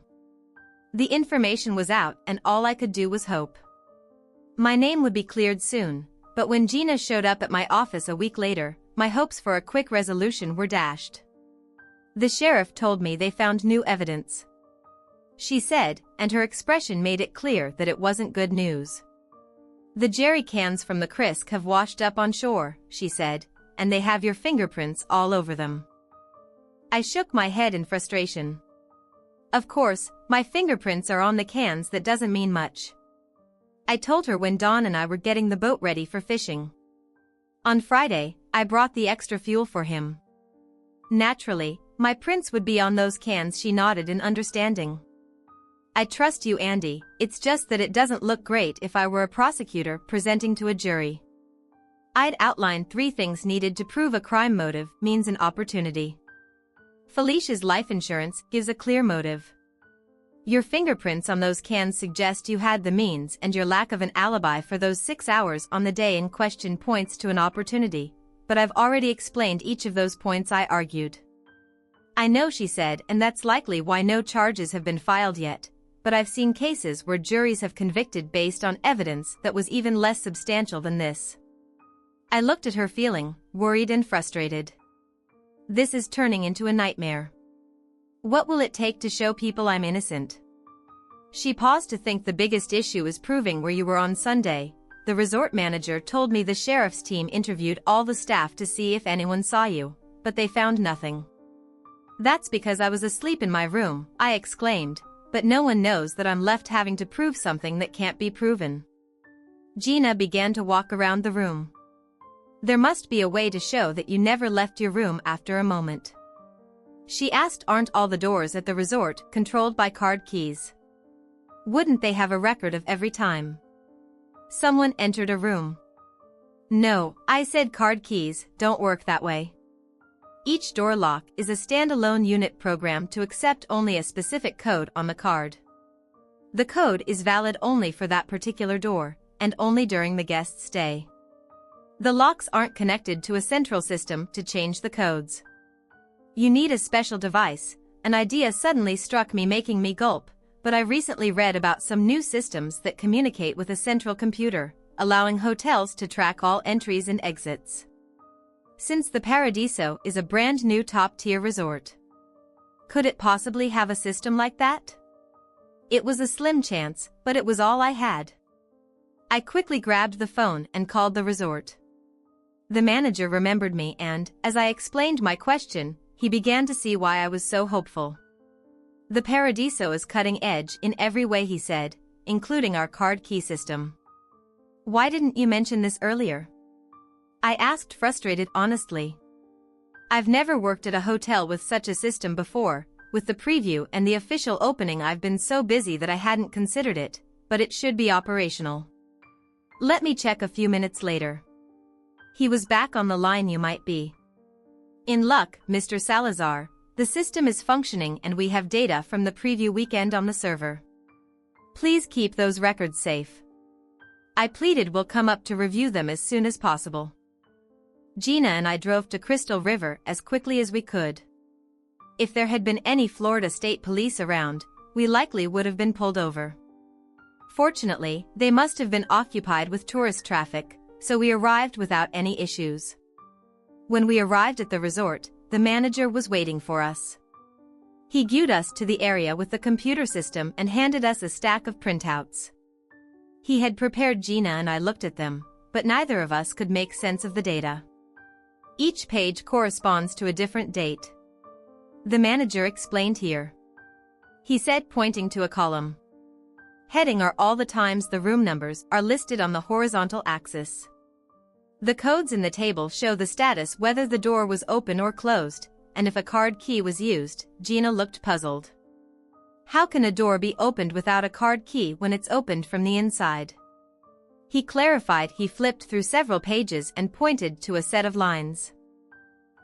The information was out, and all I could do was hope my name would be cleared soon. But when Gina showed up at my office a week later, my hopes for a quick resolution were dashed. "The sheriff told me they found new evidence," she said, and her expression made it clear that it wasn't good news. "The jerry cans from the Krisk have washed up on shore," she said, "and they have your fingerprints all over them." I shook my head in frustration. "Of course, my fingerprints are on the cans. That doesn't mean much." I told her when Don and I were getting the boat ready for fishing. On Friday, I brought the extra fuel for him. Naturally, my prints would be on those cans. She nodded in understanding. "I trust you, Andy. It's just that it doesn't look great if I were a prosecutor presenting to a jury." I'd outlined 3 things needed to prove a crime: motive, means, and opportunity. Felicia's life insurance gives a clear motive. Your fingerprints on those cans suggest you had the means, and your lack of an alibi for those 6 hours on the day in question points to an opportunity. But I've already explained each of those points, I argued. "I know," she said, "and that's likely why no charges have been filed yet. But I've seen cases where juries have convicted based on evidence that was even less substantial than this." I looked at her, feeling worried and frustrated. This is turning into a nightmare. What will it take to show people I'm innocent? She paused to think. "The biggest issue is proving where you were on Sunday. The resort manager told me the sheriff's team interviewed all the staff to see if anyone saw you, but they found nothing." "That's because I was asleep in my room," I exclaimed, "but no one knows that I'm left having to prove something that can't be proven." Gina began to walk around the room. "There must be a way to show that you never left your room after a moment," she asked. "Aren't all the doors at the resort controlled by card keys? Wouldn't they have a record of every time someone entered a room?" "No," I said, "card keys don't work that way. Each door lock is a standalone unit programmed to accept only a specific code on the card. The code is valid only for that particular door, and only during the guest's stay. The locks aren't connected to a central system to change the codes. You need a special device." An idea suddenly struck me, making me gulp, but I recently read about some new systems that communicate with a central computer, allowing hotels to track all entries and exits. since the Paradiso is a brand new top-tier resort. Could it possibly have a system like that? It was a slim chance, but it was all I had. I quickly grabbed the phone and called the resort. The manager remembered me and, as I explained my question, he began to see why I was so hopeful. The Paradiso is cutting edge in every way, he said, including our card key system. Why didn't you mention this earlier? I asked, frustrated honestly. I've never worked at a hotel with such a system before. With the preview and the official opening I've been so busy that I hadn't considered it, but it should be operational. Let me check a few minutes later. He was back on the line. You might be in luck, Mr. Salazar. The system is functioning and we have data from the preview weekend on the server. Please keep those records safe. I pleaded. We'll come up to review them as soon as possible. Gina and I drove to Crystal River as quickly as we could. If there had been any Florida State Police around, we likely would have been pulled over. Fortunately, they must have been occupied with tourist traffic, so we arrived without any issues. When we arrived at the resort, the manager was waiting for us. He guided us to the area with the computer system and handed us a stack of printouts. He had prepared. Gina and I looked at them, but neither of us could make sense of the data. Each page corresponds to a different date. The manager explained here. He said, pointing to a column. Heading are all the times the room numbers are listed on the horizontal axis. The codes in the table show the status, whether the door was open or closed, and if a card key was used. Gina looked puzzled. How can a door be opened without a card key when it's opened from the inside? He clarified. He flipped through several pages and pointed to a set of lines.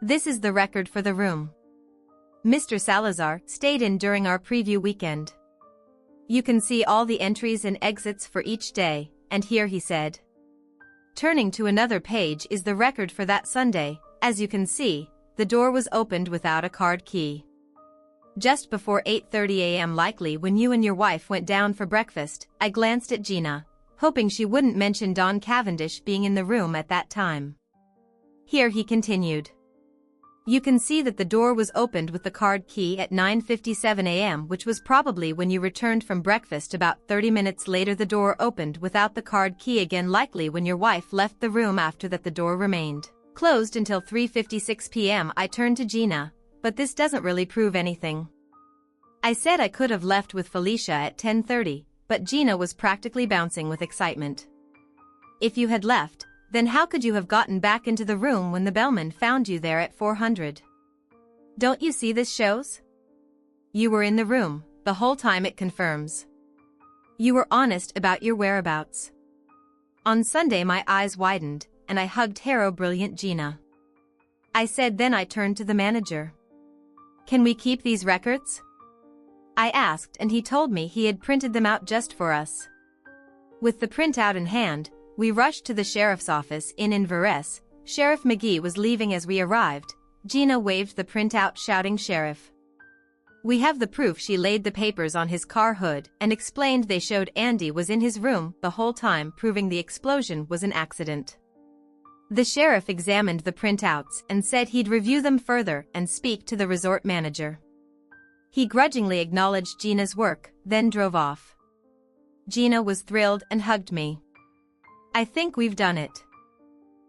This is the record for the room Mr. Salazar stayed in during our preview weekend. You can see all the entries and exits for each day, and here, he said. Turning to another page, is the record for that Sunday. As you can see, the door was opened without a card key. Just before 8:30 a.m., likely when you and your wife went down for breakfast. I glanced at Gina, hoping she wouldn't mention Don Cavendish being in the room at that time. Here, he continued. You can see that the door was opened with the card key at 9:57 a.m., which was probably when you returned from breakfast. About 30 minutes later, the door opened without the card key again, likely when your wife left the room. After that, the door remained closed until 3:56 p.m. I turned to Gina, but this doesn't really prove anything. I said I could have left with Felicia at 10:30, but Gina was practically bouncing with excitement. If you had left, then how could you have gotten back into the room when the bellman found you there at 400? Don't you see this shows? You were in the room the whole time. It confirms. You were honest about your whereabouts. On Sunday, my eyes widened, and I hugged Hero. Brilliant, Gina. I said. Then I turned to the manager. Can we keep these records? I asked, and he told me he had printed them out just for us. With the printout in hand, we rushed to the sheriff's office in Inveres. Sheriff McGee was leaving as we arrived. Gina waved the printout, shouting, "Sheriff, we have the proof." She laid the papers on his car hood and explained they showed Andy was in his room the whole time, proving the explosion was an accident. The sheriff examined the printouts and said he'd review them further and speak to the resort manager. He grudgingly acknowledged Gina's work, then drove off. Gina was thrilled and hugged me. I think we've done it.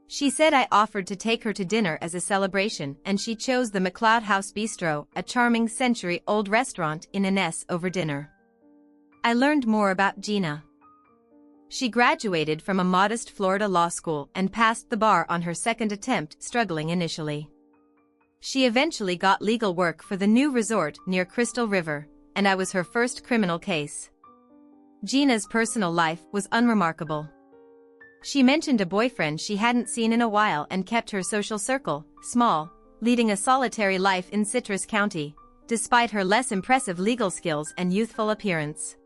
She said I offered to take her to dinner as a celebration, and she chose the McLeod House Bistro, a charming century-old restaurant in Ines, over dinner. I learned more about Gina. She graduated from a modest Florida law school and passed the bar on her second attempt, struggling initially. She eventually got legal work for the new resort near Crystal River, and I was her first criminal case. Gina's personal life was unremarkable. She mentioned a boyfriend she hadn't seen in a while and kept her social circle small, leading a solitary life in Citrus County, despite her less impressive legal skills and youthful appearance.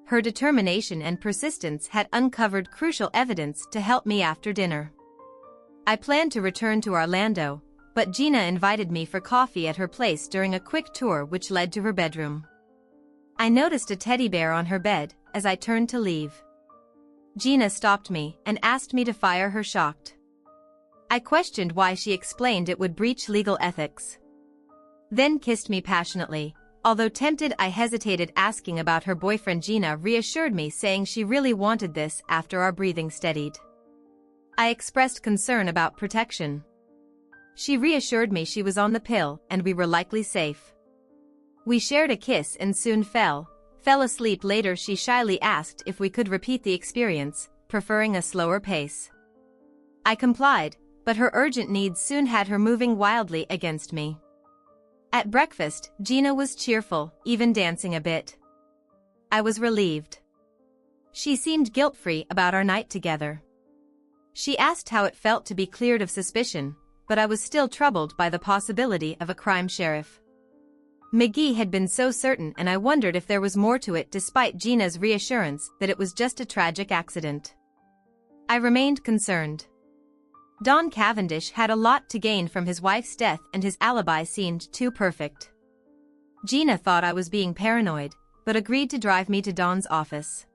Her determination and persistence had uncovered crucial evidence to help me after dinner. I planned to return to Orlando, but Gina invited me for coffee at her place during a quick tour which led to her bedroom. I noticed a teddy bear on her bed as I turned to leave. Gina stopped me and asked me to fire her, shocked. I questioned why she explained it would breach legal ethics. Then kissed me passionately. Although tempted, I hesitated. Asking about her boyfriend. Gina reassured me, saying she really wanted this after our breathing steadied. I expressed concern about protection. She reassured me she was on the pill and we were likely safe. We shared a kiss and soon fell asleep. Later she shyly asked if we could repeat the experience, preferring a slower pace. I complied, but her urgent needs soon had her moving wildly against me. At breakfast, Gina was cheerful, even dancing a bit. I was relieved. She seemed guilt-free about our night together. She asked how it felt to be cleared of suspicion, but I was still troubled by the possibility of a crime sheriff. McGee had been so certain, and I wondered if there was more to it despite Gina's reassurance that it was just a tragic accident. I remained concerned. Don Cavendish had a lot to gain from his wife's death and his alibi seemed too perfect. Gina thought I was being paranoid, but agreed to drive me to Don's office.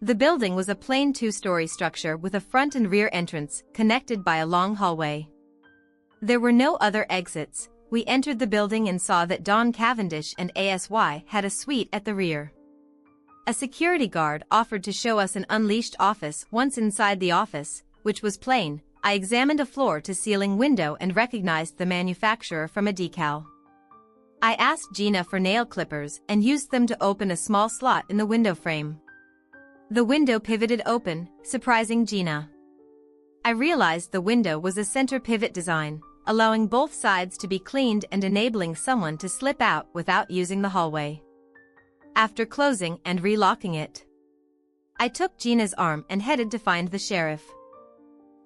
The building was a plain two-story structure with a front and rear entrance connected by a long hallway. There were no other exits. We entered the building and saw that Don Cavendish and ASY had a suite at the rear. A security guard offered to show us an unleashed office. Once inside the office, which was plain, I examined a floor-to-ceiling window and recognized the manufacturer from a decal. I asked Gina for nail clippers and used them to open a small slot in the window frame. The window pivoted open, surprising Gina. I realized the window was a center pivot design, allowing both sides to be cleaned and enabling someone to slip out without using the hallway. After closing and relocking it, I took Gina's arm and headed to find the sheriff.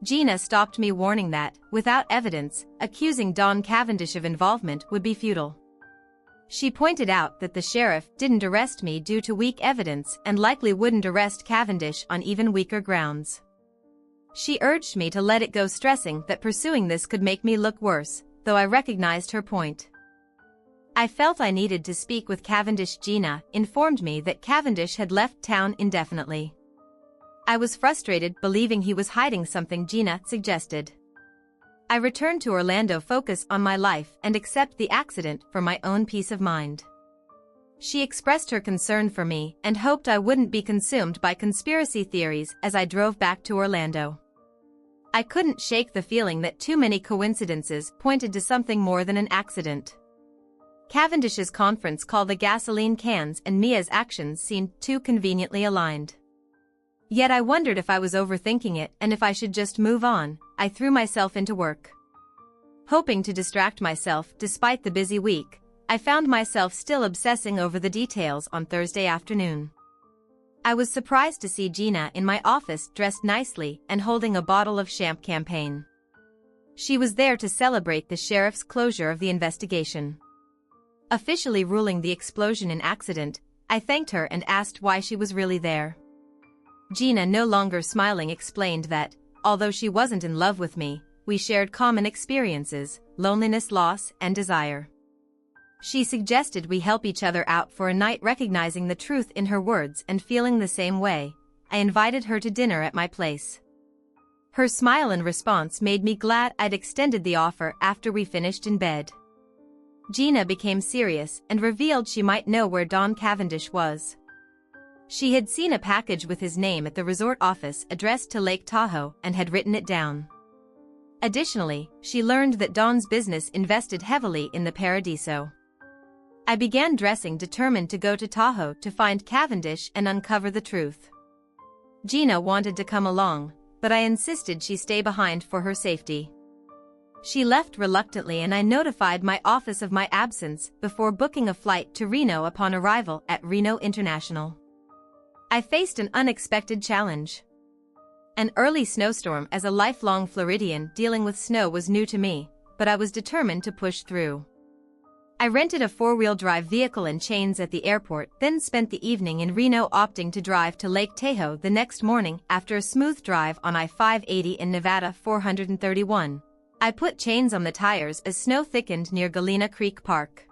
Gina stopped me, warning that, without evidence, accusing Don Cavendish of involvement would be futile. She pointed out that the sheriff didn't arrest me due to weak evidence and likely wouldn't arrest Cavendish on even weaker grounds. She urged me to let it go, stressing that pursuing this could make me look worse, though I recognized her point. I felt I needed to speak with Cavendish. Gina informed me that Cavendish had left town indefinitely. I was frustrated, believing he was hiding something. Gina suggested I return to Orlando, focus on my life, and accept the accident for my own peace of mind. She expressed her concern for me and hoped I wouldn't be consumed by conspiracy theories as I drove back to Orlando. I couldn't shake the feeling that too many coincidences pointed to something more than an accident. Cavendish's conference call, the gasoline cans, and Mia's actions seemed too conveniently aligned. Yet I wondered if I was overthinking it and if I should just move on. I threw myself into work. Hoping to distract myself despite the busy week, I found myself still obsessing over the details on Thursday afternoon. I was surprised to see Gina in my office, dressed nicely and holding a bottle of champagne. She was there to celebrate the sheriff's closure of the investigation. Officially ruling the explosion an accident, I thanked her and asked why she was really there. Gina, no longer smiling, explained that, although she wasn't in love with me, we shared common experiences, loneliness, loss, and desire. She suggested we help each other out for a night. Recognizing the truth in her words and feeling the same way, I invited her to dinner at my place. Her smile and response made me glad I'd extended the offer. After we finished in bed, Gina became serious and revealed she might know where Don Cavendish was. She had seen a package with his name at the resort office addressed to Lake Tahoe and had written it down. Additionally, she learned that Don's business invested heavily in the Paradiso. I began dressing, determined to go to Tahoe to find Cavendish and uncover the truth. Gina wanted to come along, but I insisted she stay behind for her safety. She left reluctantly and I notified my office of my absence before booking a flight to Reno. Upon arrival at Reno International, I faced an unexpected challenge. An early snowstorm. As a lifelong Floridian, dealing with snow was new to me, but I was determined to push through. I rented a four-wheel drive vehicle and chains at the airport, then spent the evening in Reno, opting to drive to Lake Tahoe the next morning. After a smooth drive on I-580 in Nevada 431, I put chains on the tires as snow thickened near Galena Creek Park.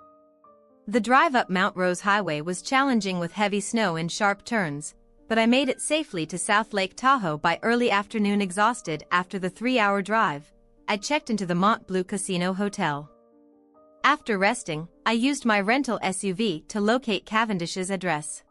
The drive up Mount Rose Highway was challenging with heavy snow and sharp turns, but I made it safely to South Lake Tahoe by early afternoon. Exhausted after the 3-hour drive, I checked into the Mont Bleu Casino Hotel. After resting, I used my rental SUV to locate Cavendish's address.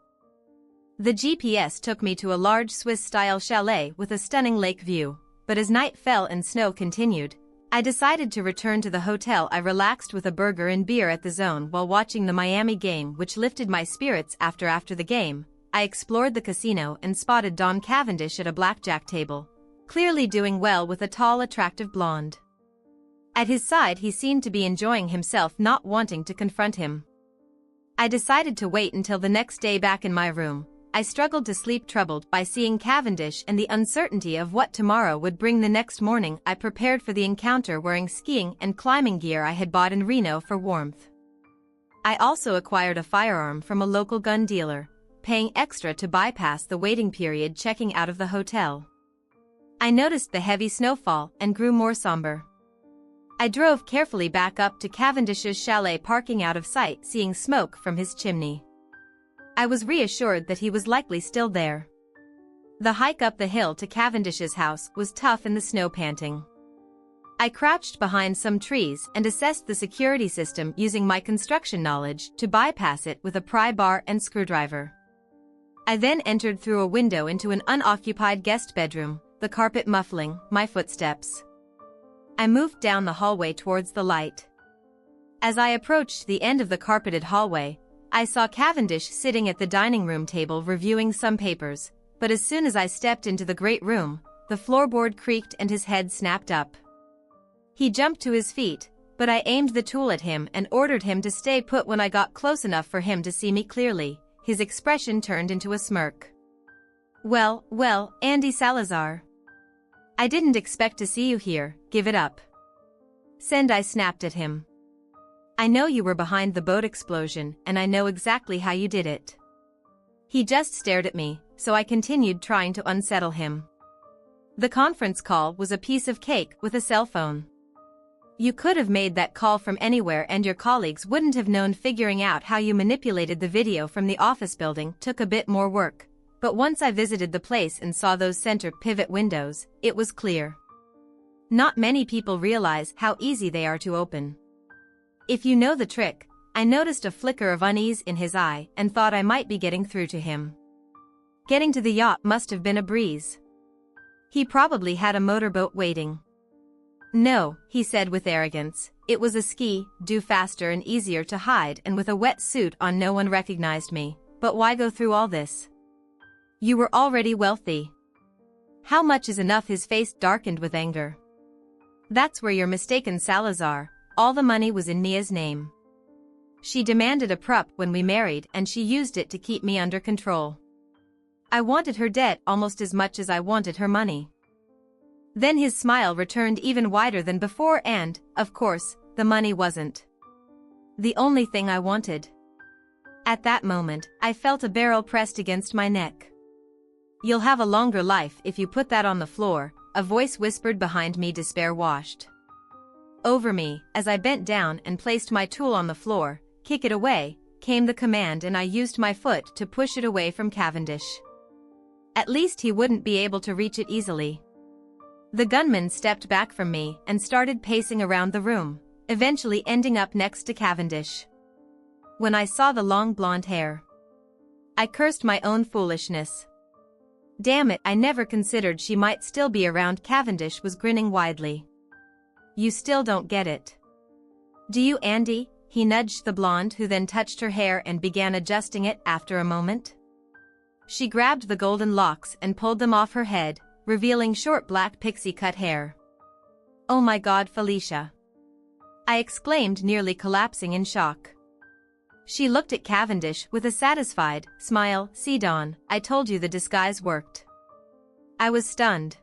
The GPS took me to a large Swiss-style chalet with a stunning lake view, but as night fell and snow continued, I decided to return to the hotel. I relaxed with a burger and beer at the Zone while watching the Miami game, which lifted my spirits. After the game, I explored the casino and spotted Don Cavendish at a blackjack table, clearly doing well with a tall, attractive blonde. At his side, he seemed to be enjoying himself, not wanting to confront him. I decided to wait until the next day. Back in my room, I struggled to sleep, troubled by seeing Cavendish and the uncertainty of what tomorrow would bring. The next morning, I prepared for the encounter wearing skiing and climbing gear I had bought in Reno for warmth. I also acquired a firearm from a local gun dealer, paying extra to bypass the waiting period checking out of the hotel. I noticed the heavy snowfall and grew more somber. I drove carefully back up to Cavendish's chalet, parking out of sight, seeing smoke from his chimney. I was reassured that he was likely still there. The hike up the hill to Cavendish's house was tough in the snow, panting. I crouched behind some trees and assessed the security system using my construction knowledge to bypass it with a pry bar and screwdriver. I then entered through a window into an unoccupied guest bedroom, the carpet muffling my footsteps. I moved down the hallway towards the light. As I approached the end of the carpeted hallway, I saw Cavendish sitting at the dining room table reviewing some papers, but as soon as I stepped into the great room, the floorboard creaked and his head snapped up. He jumped to his feet, but I aimed the tool at him and ordered him to stay put. When I got close enough for him to see me clearly, his expression turned into a smirk. Well, Andy Salazar. I didn't expect to see you here. Give it up. Send, I snapped at him. I know you were behind the boat explosion, and I know exactly how you did it. He just stared at me, so I continued trying to unsettle him. The conference call was a piece of cake with a cell phone. You could have made that call from anywhere and your colleagues wouldn't have known. Figuring out how you manipulated the video from the office building took a bit more work, but once I visited the place and saw those center pivot windows, it was clear. Not many people realize how easy they are to open. If you know the trick. I noticed a flicker of unease in his eye and thought I might be getting through to him. Getting to the yacht must have been a breeze. He probably had a motorboat waiting. No, he said with arrogance, it was a ski, due faster and easier to hide, and with a wet suit on no one recognized me. But why go through all this? You were already wealthy. How much is enough? His face darkened with anger. That's where you're mistaken, Salazar. All the money was in Nia's name. She demanded a prop when we married and she used it to keep me under control. I wanted her debt almost as much as I wanted her money. Then his smile returned even wider than before and, of course, the money wasn't the only thing I wanted. At that moment, I felt a barrel pressed against my neck. You'll have a longer life if you put that on the floor, a voice whispered behind me. Despair washed over me as I bent down and placed my tool on the floor. Kick it away, came the command, and I used my foot to push it away from Cavendish. At least he wouldn't be able to reach it easily. The gunman stepped back from me and started pacing around the room, eventually ending up next to Cavendish. When I saw the long blonde hair, I cursed my own foolishness. Damn it, I never considered she might still be around. Cavendish was grinning widely. You still don't get it, do you, Andy? He nudged the blonde, who then touched her hair and began adjusting it. After a moment, she grabbed the golden locks and pulled them off her head, revealing short black pixie-cut hair. Oh my God, Felicia! I exclaimed, nearly collapsing in shock. She looked at Cavendish with a satisfied smile. See, Dawn, I told you the disguise worked. I was stunned.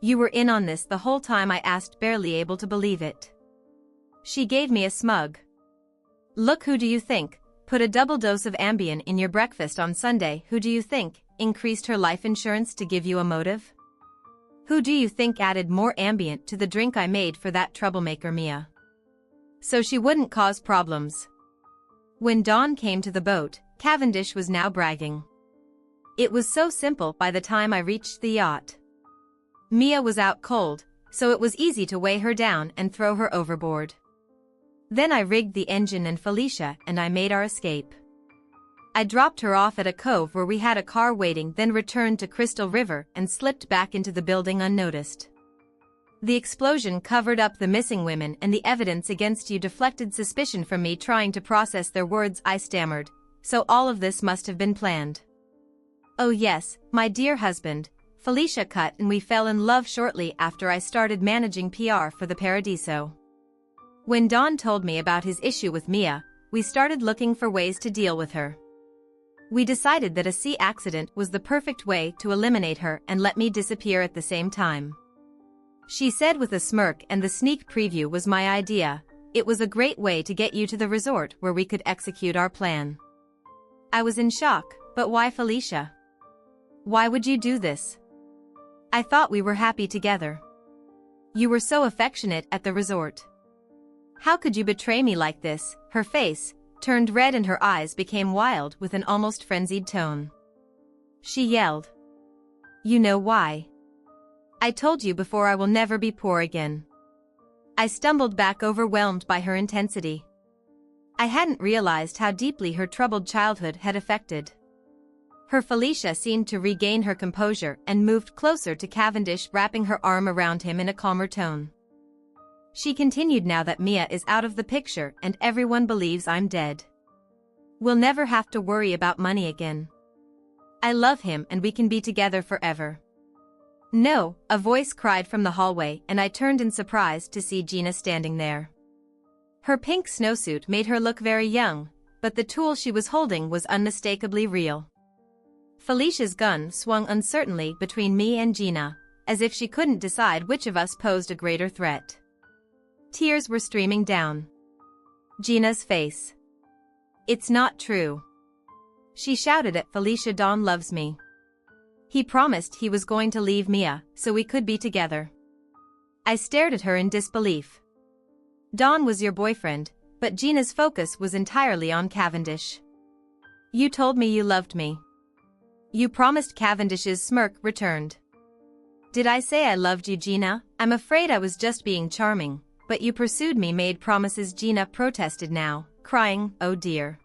You were in on this the whole time? I asked, barely able to believe it. She gave me a smug look. Who do you think put a double dose of Ambien in your breakfast on Sunday? Who do you think increased her life insurance to give you a motive? Who do you think added more Ambient to the drink I made for that troublemaker Mia, so she wouldn't cause problems? When Dawn came to the boat, Cavendish was now bragging. It was so simple. By the time I reached the yacht, Mia was out cold, so it was easy to weigh her down and throw her overboard. Then I rigged the engine and Felicia and I made our escape. I dropped her off at a cove where we had a car waiting, then returned to Crystal River and slipped back into the building unnoticed. The explosion covered up the missing women and the evidence against you deflected suspicion from me trying to process their words, I stammered. So all of this must have been planned. Oh yes, my dear husband, Felicia cut and we fell in love shortly after I started managing PR for the Paradiso. When Don told me about his issue with Mia, we started looking for ways to deal with her. We decided that a sea accident was the perfect way to eliminate her and let me disappear at the same time. She said with a smirk, and the sneak preview was my idea. It was a great way to get you to the resort where we could execute our plan. I was in shock, but why Felicia? Why would you do this? I thought we were happy together. You were so affectionate at the resort. How could you betray me like this? Her face turned red and her eyes became wild with an almost frenzied tone. She yelled. You know why? I told you before, I will never be poor again. I stumbled back, overwhelmed by her intensity. I hadn't realized how deeply her troubled childhood had affected her. Felicia seemed to regain her composure and moved closer to Cavendish, wrapping her arm around him in a calmer tone. She continued, now that Mia is out of the picture and everyone believes I'm dead, we'll never have to worry about money again. I love him and we can be together forever. No, a voice cried from the hallway and I turned in surprise to see Gina standing there. Her pink snowsuit made her look very young, but the tool she was holding was unmistakably real. Felicia's gun swung uncertainly between me and Gina, as if she couldn't decide which of us posed a greater threat. Tears were streaming down Gina's face. It's not true, she shouted at Felicia. Don loves me. He promised he was going to leave Mia so we could be together. I stared at her in disbelief. Don was your boyfriend, but Gina's focus was entirely on Cavendish. You told me you loved me. You promised. Cavendish's smirk returned. Did I say I loved you, Gina? I'm afraid I was just being charming. But you pursued me, made promises. Gina protested now, crying, oh dear.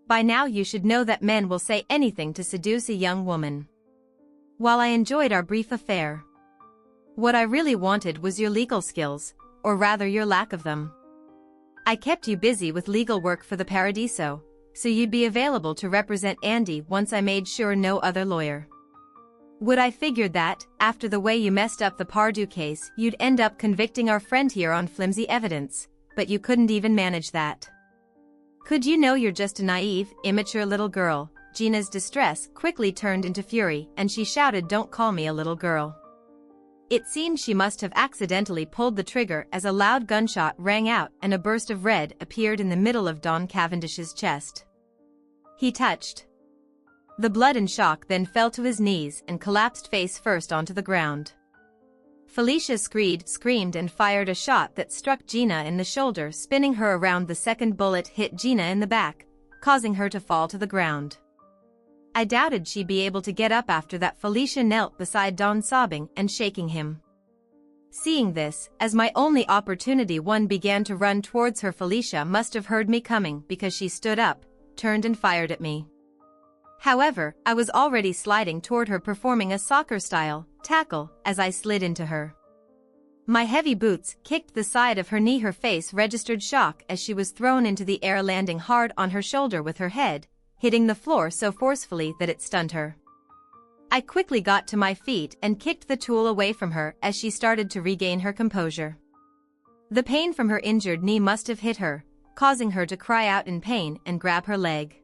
By now you should know that men will say anything to seduce a young woman. While I enjoyed our brief affair, what I really wanted was your legal skills, or rather your lack of them. I kept you busy with legal work for the Paradiso, so you'd be available to represent Andy once I made sure no other lawyer would. I figured that, after the way you messed up the Pardue case, you'd end up convicting our friend here on flimsy evidence, but you couldn't even manage that. Could you know you're just a naive, immature little girl? Gina's distress quickly turned into fury and she shouted, don't call me a little girl. It seemed she must have accidentally pulled the trigger as a loud gunshot rang out and a burst of red appeared in the middle of Don Cavendish's chest. He touched the blood in shock, then fell to his knees and collapsed face first onto the ground. Felicia screamed and fired a shot that struck Gina in the shoulder, spinning her around. The second bullet hit Gina in the back, causing her to fall to the ground. I doubted she'd be able to get up after that. Felicia knelt beside Don, sobbing and shaking him. Seeing this, as my only opportunity, one began to run towards her. Felicia must have heard me coming because she stood up, turned and fired at me. However, I was already sliding toward her, performing a soccer-style tackle as I slid into her. My heavy boots kicked the side of her knee. Her face registered shock as she was thrown into the air, landing hard on her shoulder with her head hitting the floor so forcefully that it stunned her. I quickly got to my feet and kicked the tool away from her as she started to regain her composure. The pain from her injured knee must have hit her, causing her to cry out in pain and grab her leg.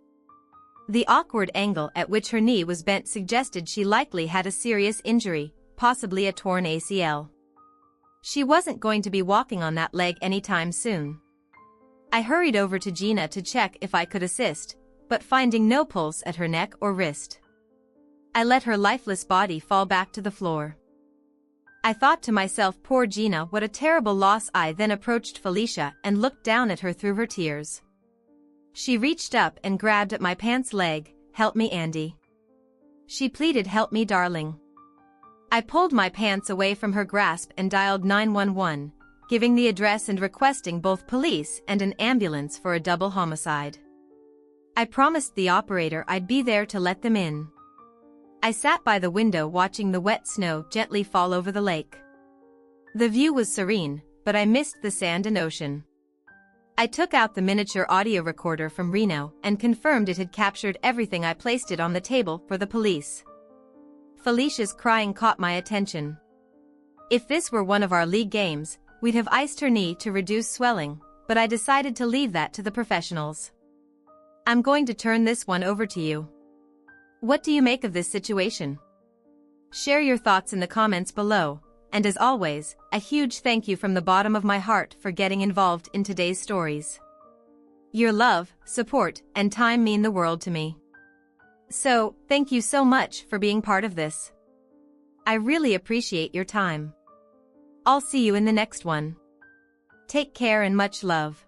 The awkward angle at which her knee was bent suggested she likely had a serious injury, possibly a torn ACL. She wasn't going to be walking on that leg anytime soon. I hurried over to Gina to check if I could assist, but finding no pulse at her neck or wrist, I let her lifeless body fall back to the floor. I thought to myself, poor Gina, what a terrible loss. I then approached Felicia and looked down at her through her tears. She reached up and grabbed at my pants leg. Help me, Andy. She pleaded, help me, darling. I pulled my pants away from her grasp and dialed 911, giving the address and requesting both police and an ambulance for a double homicide. I promised the operator I'd be there to let them in. I sat by the window watching the wet snow gently fall over the lake. The view was serene, but I missed the sand and ocean. I took out the miniature audio recorder from Reno and confirmed it had captured everything. I placed it on the table for the police. Felicia's crying caught my attention. If this were one of our league games, we'd have iced her knee to reduce swelling, but I decided to leave that to the professionals. I'm going to turn this one over to you. What do you make of this situation? Share your thoughts in the comments below, and as always, a huge thank you from the bottom of my heart for getting involved in today's stories. Your love, support, and time mean the world to me. So, thank you so much for being part of this. I really appreciate your time. I'll see you in the next one. Take care and much love.